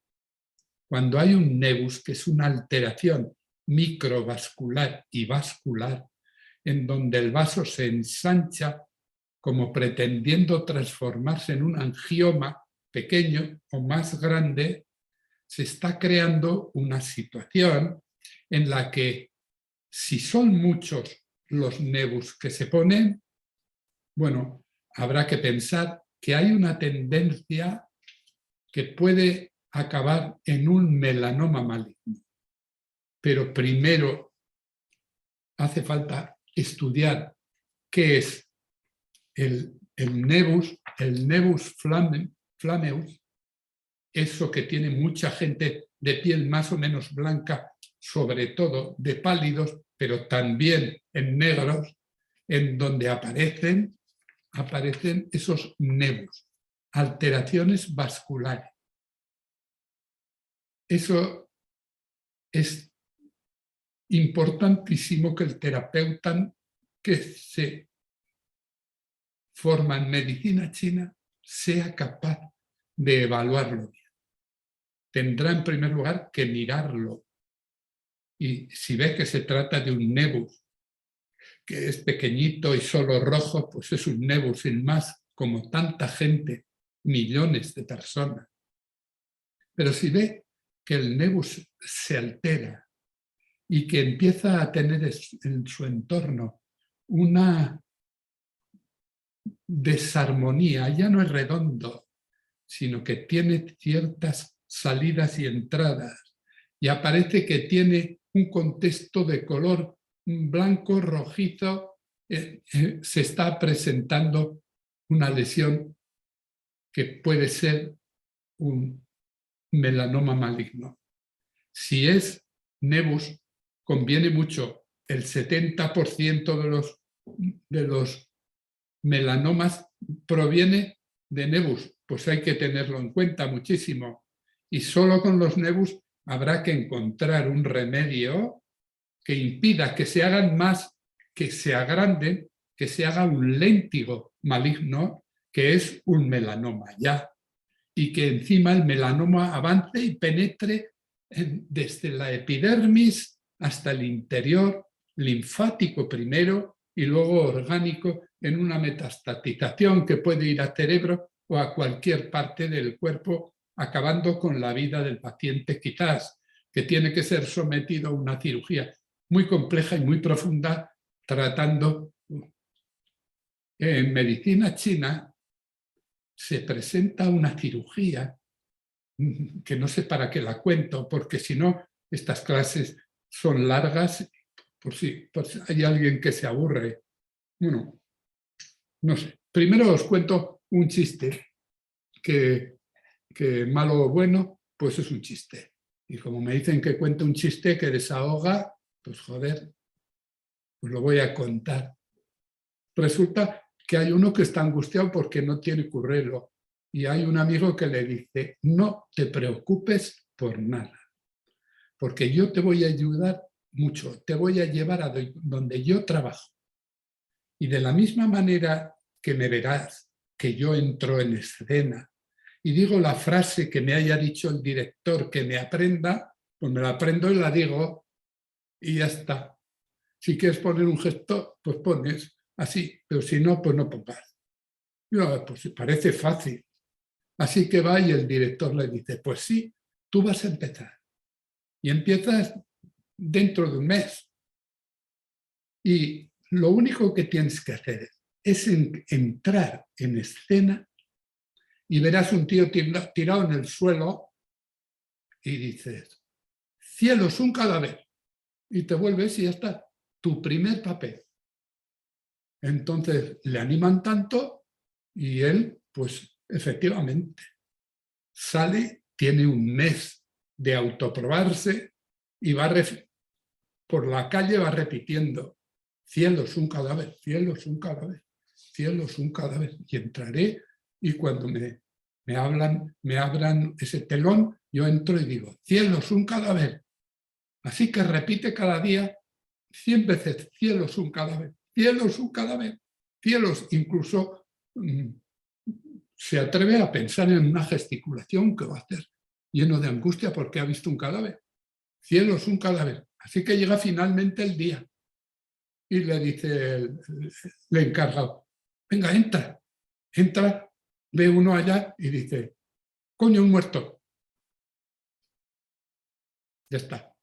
Cuando hay un nevus, que es una alteración microvascular y vascular, en donde el vaso se ensancha como pretendiendo transformarse en un angioma pequeño o más grande, se está creando una situación en la que, si son muchos los nevus que se ponen, bueno, habrá que pensar que hay una tendencia que puede acabar en un melanoma maligno. Pero primero hace falta estudiar qué es el nevus flammeus, eso que tiene mucha gente de piel más o menos blanca, sobre todo de pálidos, pero también en negros, en donde aparecen esos nevus, alteraciones vasculares. Eso es importantísimo, que el terapeuta que se forma en medicina china sea capaz de evaluarlo bien. Tendrá en primer lugar que mirarlo, y si ve que se trata de un nevus que es pequeñito y solo rojo, pues es un nevus sin más, como tanta gente, millones de personas. Pero si ve que el nevus se altera y que empieza a tener en su entorno una desarmonía, ya no es redondo, sino que tiene ciertas salidas y entradas, y aparece que tiene un contexto de color blanco, rojizo, se está presentando una lesión que puede ser un melanoma maligno. Si es nevus, conviene mucho. El 70% de los melanomas proviene de nevus, pues hay que tenerlo en cuenta muchísimo. Y solo con los nevus habrá que encontrar un remedio que impida que se hagan más, que se agranden, que se haga un léntigo maligno, que es un melanoma ya, y que encima el melanoma avance y penetre desde la epidermis hasta el interior linfático primero y luego orgánico, en una metastatización que puede ir al cerebro o a cualquier parte del cuerpo, acabando con la vida del paciente, quizás, que tiene que ser sometido a una cirugía muy compleja y muy profunda, tratando. En medicina china se presenta una cirugía que no sé para qué la cuento, porque si no, estas clases son largas, por si hay alguien que se aburre. Bueno, no sé. Primero os cuento un chiste, que malo o bueno, pues es un chiste. Y como me dicen que cuente un chiste que desahoga, pues joder, pues lo voy a contar. Resulta que hay uno que está angustiado porque no tiene currelo, y hay un amigo que le dice: no te preocupes por nada, porque yo te voy a ayudar mucho, te voy a llevar a donde yo trabajo. Y de la misma manera que me verás que yo entro en escena y digo la frase que me haya dicho el director que me aprenda, pues me la aprendo y la digo y ya está. Si quieres poner un gesto, pues pones así, pero si no, pues no pongas. Pues parece fácil. Así que va y el director le dice: pues sí, tú vas a empezar. Y empiezas dentro de un mes. Y lo único que tienes que hacer es entrar en escena y verás un tío tirado en el suelo y dices: cielos, un cadáver. Y te vuelves y ya está, tu primer papel. Entonces le animan tanto y él, pues efectivamente, sale, tiene un mes de autoprobarse y va por la calle va repitiendo: cielo es un cadáver, cielo es un cadáver, cielo es un cadáver. Y entraré y cuando me abran ese telón, yo entro y digo: cielo es un cadáver. Así que repite cada día 100 veces: cielo es un cadáver, cielo es un cadáver, cielos. Incluso se atreve a pensar en una gesticulación que va a hacer lleno de angustia porque ha visto un cadáver. Cielo es un cadáver. Así que llega finalmente el día y le dice el encargado: venga, entra. Entra, ve uno allá y dice: coño, un muerto. Ya está.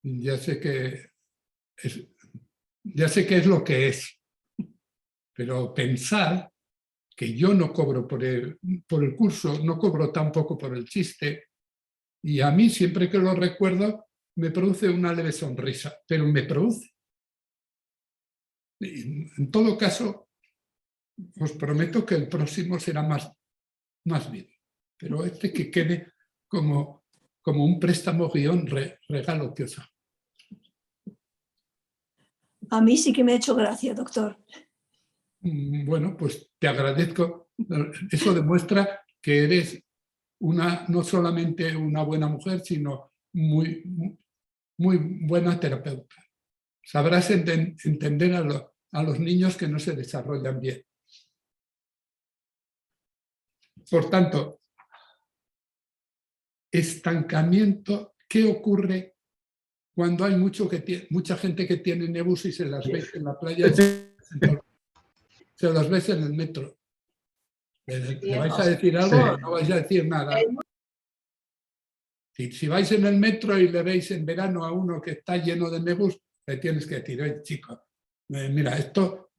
Ya sé que es lo que es. Pero pensar que yo no cobro por el curso, no cobro tampoco por el chiste, y a mí siempre que lo recuerdo me produce una leve sonrisa, pero me produce. En todo caso, os prometo que el próximo será más bien, pero este que quede como un préstamo guión regalo que os hago.
A mí sí que me ha hecho gracia, doctor.
Bueno, pues te agradezco. Eso demuestra que eres no solamente una buena mujer, sino muy buena terapeuta. Sabrás entender a los niños que no se desarrollan bien. Por tanto, estancamiento. ¿Qué ocurre cuando hay mucha gente que tiene nebus y se las veis en la playa? Se las veis en el metro. ¿Le vais a decir algo o no vais a decir nada? Si vais en el metro y le veis en verano a uno que está lleno de nebus, le tienes que decir: oye, chico, mira, esto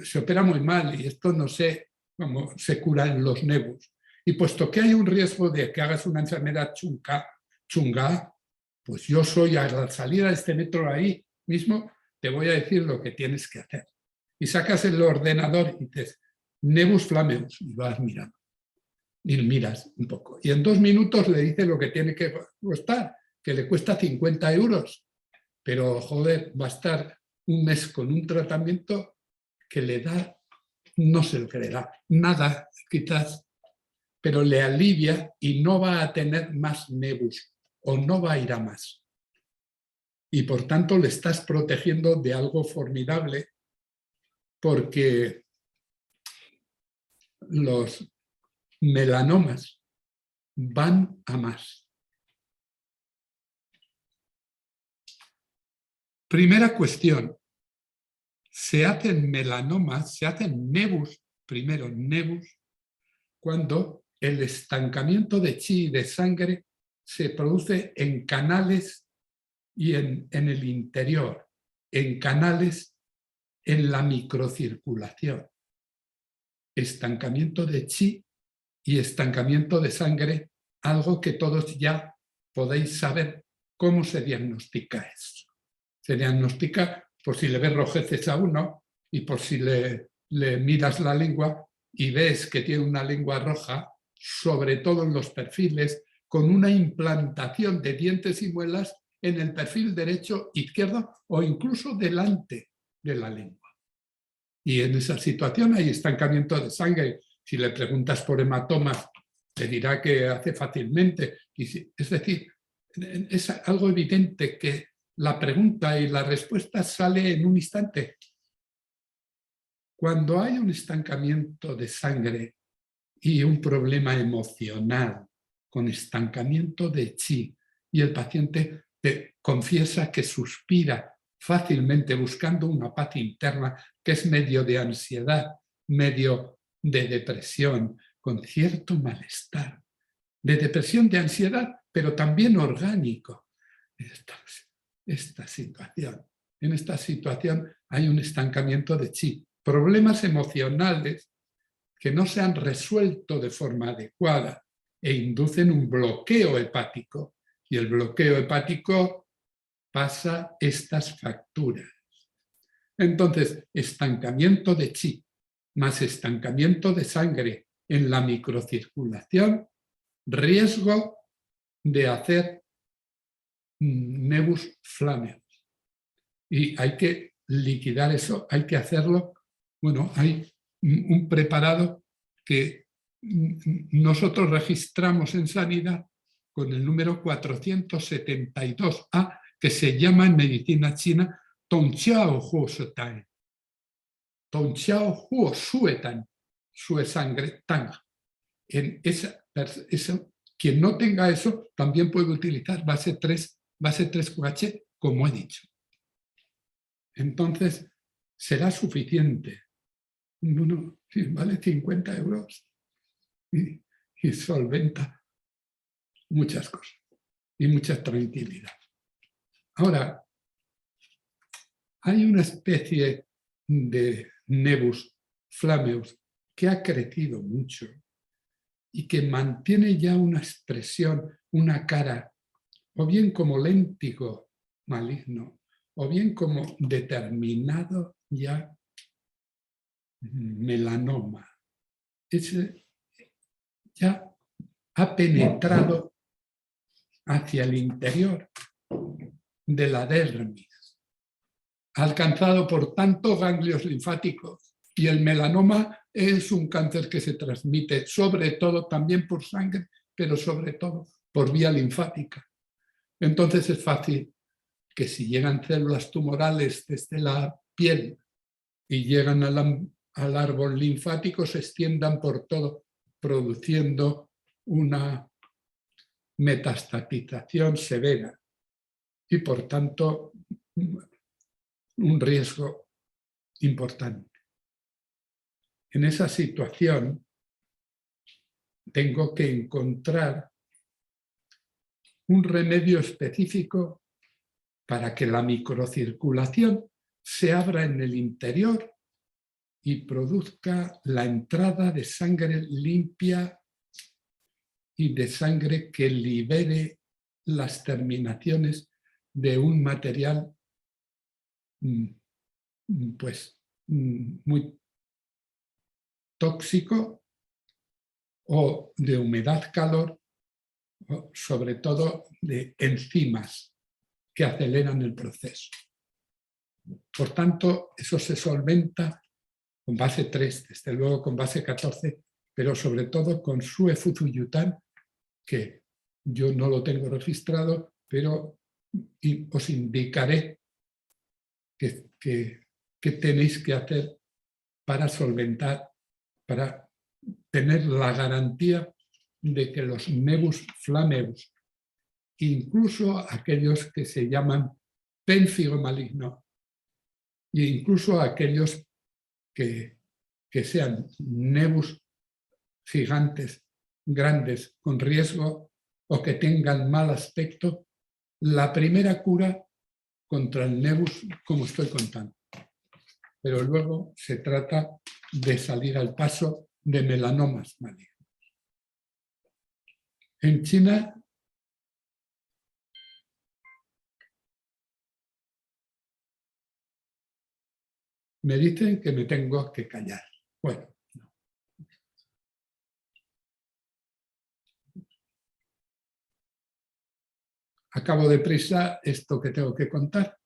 se opera muy mal y esto no sé cómo se curan los nebus. Y puesto que hay un riesgo de que hagas una enfermedad chunga, pues yo al salir a este metro ahí mismo, te voy a decir lo que tienes que hacer. Y sacas el ordenador y dices: nebus flameus, y vas mirando. Y miras un poco. Y en 2 minutos le dice lo que tiene que costar, que le cuesta 50 euros. Pero, joder, va a estar un mes con un tratamiento que le da, no sé lo que le da, nada quizás, pero le alivia y no va a tener más nebus o no va a ir a más. Y por tanto le estás protegiendo de algo formidable, porque los melanomas van a más. Primera cuestión: se hacen melanomas, se hacen nebus, primero nebus, cuando el estancamiento de chi y de sangre se produce en canales y en el interior, en canales en la microcirculación. Estancamiento de chi y estancamiento de sangre, algo que todos ya podéis saber cómo se diagnostica eso. Se diagnostica por si le ves rojeces a uno y por si le miras la lengua y ves que tiene una lengua roja, sobre todo en los perfiles, con una implantación de dientes y muelas en el perfil derecho, izquierdo o incluso delante de la lengua. Y en esa situación hay estancamiento de sangre. Si le preguntas por hematomas, te dirá que hace fácilmente. Es decir, es algo evidente que la pregunta y la respuesta sale en un instante. Cuando hay un estancamiento de sangre y un problema emocional con estancamiento de chi y el paciente te confiesa que suspira fácilmente buscando una paz interna que es medio de ansiedad, medio de depresión, con cierto malestar, de depresión, de ansiedad, pero también orgánico. En esta situación hay un estancamiento de chi, problemas emocionales que no se han resuelto de forma adecuada e inducen un bloqueo hepático, y el bloqueo hepático pasa estas facturas. Entonces, estancamiento de chi más estancamiento de sangre en la microcirculación, riesgo de hacer nevus flammeus. Y hay que liquidar eso, hay que hacerlo. Bueno, hay un preparado que nosotros registramos en sanidad con el número 472A, que se llama en medicina china Tongqiao Huo Shuetan. Tongqiao Huo Shuetan, Shue sangre Tang. Quien no tenga eso también puede utilizar base 3QH, como he dicho. Entonces, será suficiente. Bueno, vale 50 euros y solventa muchas cosas y mucha tranquilidad. Ahora, hay una especie de nevus flammeus que ha crecido mucho y que mantiene ya una expresión, una cara, o bien como léntigo maligno, o bien como determinado ya melanoma. Ese ya ha penetrado hacia el interior de la dermis, alcanzado por tantos ganglios linfáticos, y el melanoma es un cáncer que se transmite sobre todo también por sangre, pero sobre todo por vía linfática. Entonces es fácil que si llegan células tumorales desde la piel y llegan al árbol linfático, se extiendan por todo, produciendo una metastatización severa y, por tanto, un riesgo importante. En esa situación, tengo que encontrar un remedio específico para que la microcirculación se abra en el interior y produzca la entrada de sangre limpia y de sangre que libere las terminaciones de un material pues muy tóxico o de humedad-calor, o sobre todo de enzimas que aceleran el proceso. Por tanto, eso se solventa con base 3, desde luego con base 14, pero sobre todo con Suefuzuyutan, que yo no lo tengo registrado, pero os indicaré qué tenéis que hacer para solventar, para tener la garantía de que los nevus flammeus, incluso aquellos que se llaman pénfigo maligno, e incluso aquellos que sean nevus gigantes, grandes, con riesgo o que tengan mal aspecto, la primera cura contra el nevus, como estoy contando. Pero luego se trata de salir al paso de melanomas malignos. En China, me dicen que me tengo que callar. Bueno, no. Acabo deprisa esto que tengo que contar,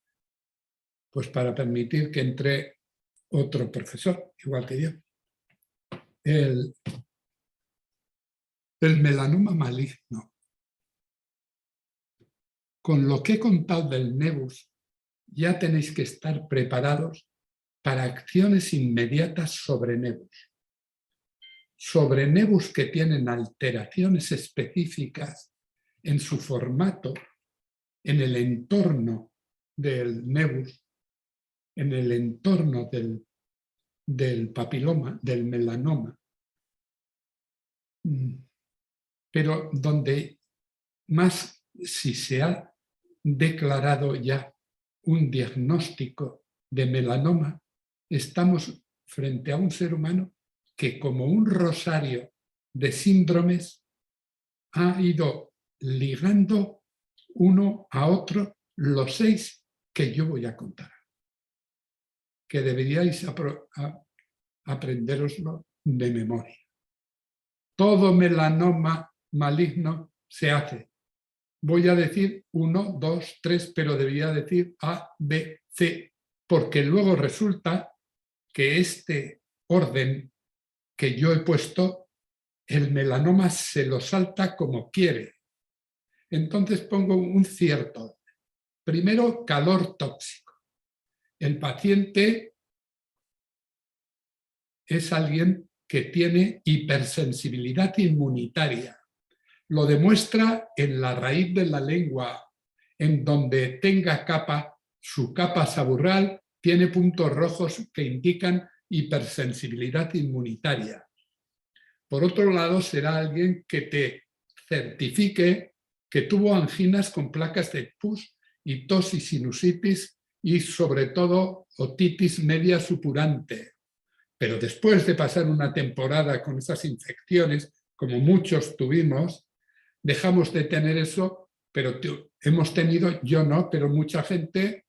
pues para permitir que entre otro profesor, igual que yo. El melanoma maligno. Con lo que he contado del nevus, ya tenéis que estar preparados para acciones inmediatas sobre nevus. Sobre nevus que tienen alteraciones específicas en su formato, en el entorno del nevus, en el entorno del papiloma, del melanoma, pero donde más, si se ha declarado ya un diagnóstico de melanoma, estamos frente a un ser humano que, como un rosario de síndromes, ha ido ligando uno a otro los 6 que yo voy a contar, que deberíais aprendéroslo de memoria. Todo melanoma maligno se hace voy a decir 1, 2, 3, pero debería decir A, B, C, porque luego resulta que este orden que yo he puesto, el melanoma se lo salta como quiere. Entonces pongo un cierto orden. Primero, calor tóxico. El paciente es alguien que tiene hipersensibilidad inmunitaria. Lo demuestra en la raíz de la lengua, en donde tenga su capa saburral tiene puntos rojos que indican hipersensibilidad inmunitaria. Por otro lado, será alguien que te certifique que tuvo anginas con placas de pus y tos y sinusitis y sobre todo otitis media supurante. Pero después de pasar una temporada con esas infecciones, como muchos tuvimos, dejamos de tener eso, pero hemos tenido, yo no, pero mucha gente,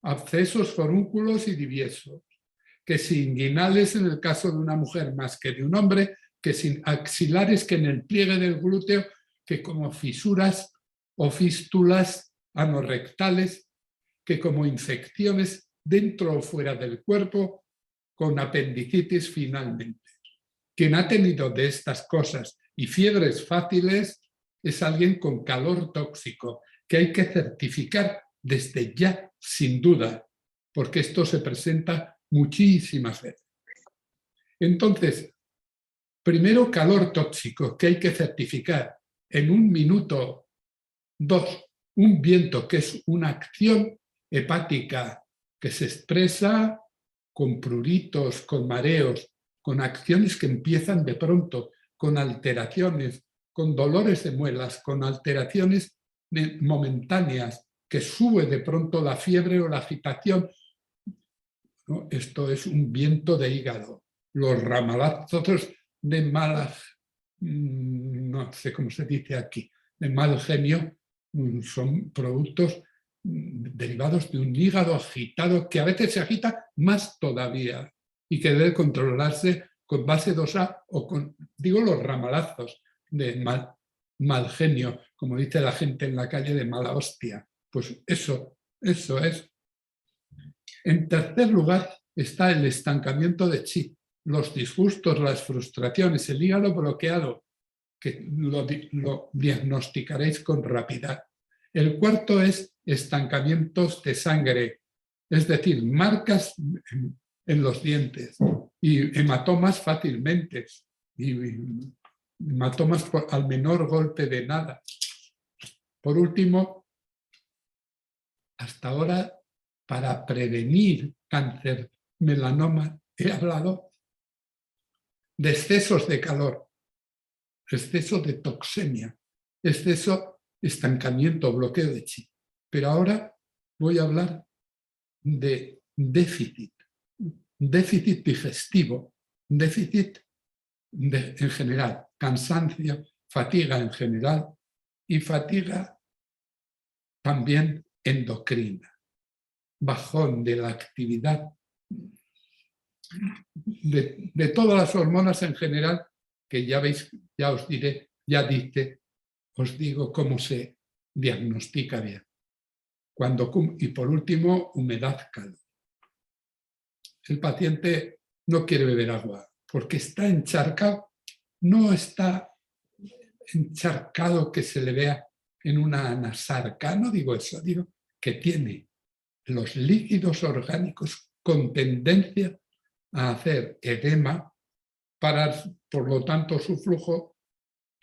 abscesos, forúnculos y diviesos, que si inguinales en el caso de una mujer más que de un hombre, que sin axilares que en el pliegue del glúteo, que como fisuras o fístulas anorrectales, que como infecciones dentro o fuera del cuerpo, con apendicitis finalmente. Quien ha tenido de estas cosas y fiebres fáciles es alguien con calor tóxico, que hay que certificar desde ya, sin duda, porque esto se presenta muchísimas veces. Entonces, primero calor tóxico, que hay que certificar en 1 minuto. 2, un viento, que es una acción hepática que se expresa con pruritos, con mareos, con acciones que empiezan de pronto, con alteraciones, con dolores de muelas, con alteraciones momentáneas, que sube de pronto la fiebre o la agitación. ¿No? Esto es un viento de hígado. Los ramalazos de no sé cómo se dice aquí, de mal genio, son productos derivados de un hígado agitado que a veces se agita más todavía y que debe controlarse con base 2A o con, digo, los ramalazos de mal genio, como dice la gente en la calle, de mala hostia. Pues eso es. En tercer lugar está el estancamiento de chi, los disgustos, las frustraciones, el hígado bloqueado, que lo diagnosticaréis con rapidez. El cuarto es estancamientos de sangre, es decir, marcas en los dientes y hematomas fácilmente, y hematomas al menor golpe de nada. Por último, hasta ahora, para prevenir cáncer, melanoma, he hablado de excesos de calor, exceso de toxemia, exceso, estancamiento, bloqueo de chi. Pero ahora voy a hablar de déficit digestivo, déficit en general, cansancio, fatiga en general y fatiga también endocrina, bajón de la actividad de todas las hormonas en general, que ya veis, ya os diré, os digo cómo se diagnostica bien. Y por último, humedad, calor. El paciente no quiere beber agua porque está encharcado, no está encharcado que se le vea en una anasarca, no digo eso, digo que tiene los líquidos orgánicos con tendencia a hacer edema, parar por lo tanto su flujo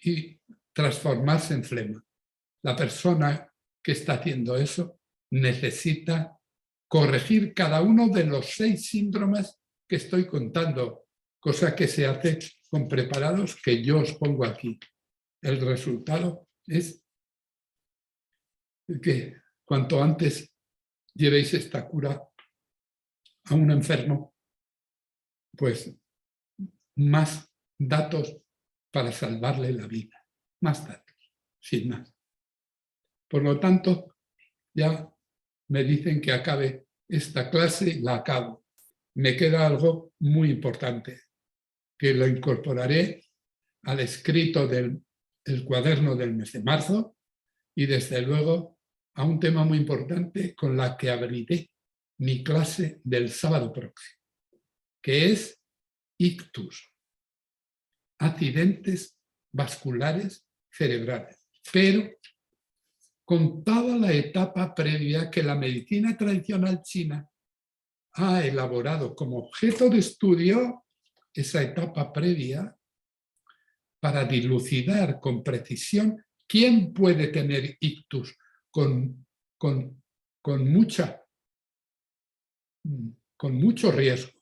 y transformarse en flema. La persona que está haciendo eso necesita corregir cada uno de los 6 síndromes que estoy contando, cosa que se hace con preparados que yo os pongo aquí. El resultado es que cuanto antes llevéis esta cura a un enfermo, pues más datos para salvarle la vida. Más datos, sin más. Por lo tanto, ya me dicen que acabe esta clase y la acabo. Me queda algo muy importante, que lo incorporaré al escrito del cuaderno del mes de marzo, y desde luego a un tema muy importante con la que abriré mi clase del sábado próximo, que es ictus, accidentes vasculares cerebrales, pero con toda la etapa previa que la medicina tradicional china ha elaborado como objeto de estudio, esa etapa previa, para dilucidar con precisión quién puede tener ictus con mucho riesgo.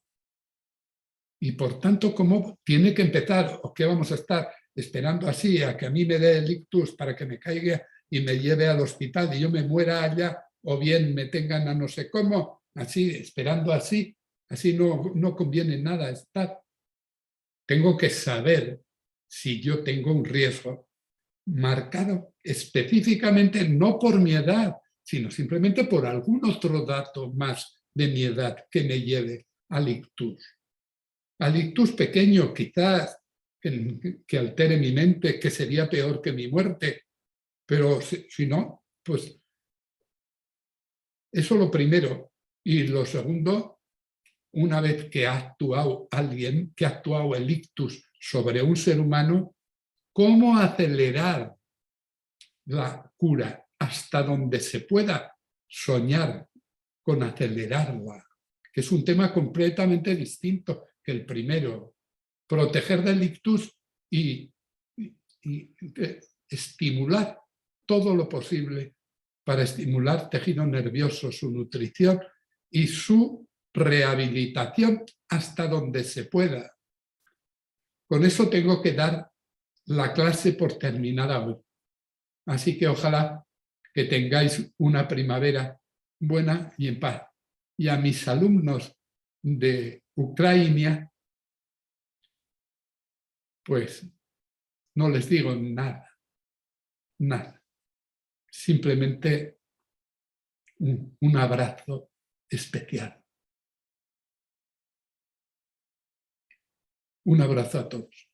Y por tanto, ¿cómo tiene que empezar? ¿O qué vamos a estar esperando así a que a mí me dé el ictus para que me caiga y me lleve al hospital y yo me muera allá, o bien me tengan a no sé cómo, así, esperando así no conviene nada estar. Tengo que saber si yo tengo un riesgo marcado específicamente no por mi edad, sino simplemente por algún otro dato más de mi edad que me lleve al ictus. Al ictus pequeño, quizás, que altere mi mente, que sería peor que mi muerte, pero si no, pues eso lo primero. Y lo segundo, una vez que ha actuado alguien, que ha actuado el ictus sobre un ser humano, ¿cómo acelerar la cura hasta donde se pueda soñar con acelerarla? Que es un tema completamente distinto que el primero. Proteger del ictus y estimular todo lo posible para estimular tejido nervioso, su nutrición y su rehabilitación hasta donde se pueda. Con eso tengo que dar la clase por terminada hoy. Así que ojalá que tengáis una primavera buena y en paz. Y a mis alumnos de Ucrania, pues no les digo nada, nada. Simplemente un abrazo especial. Un abrazo a todos.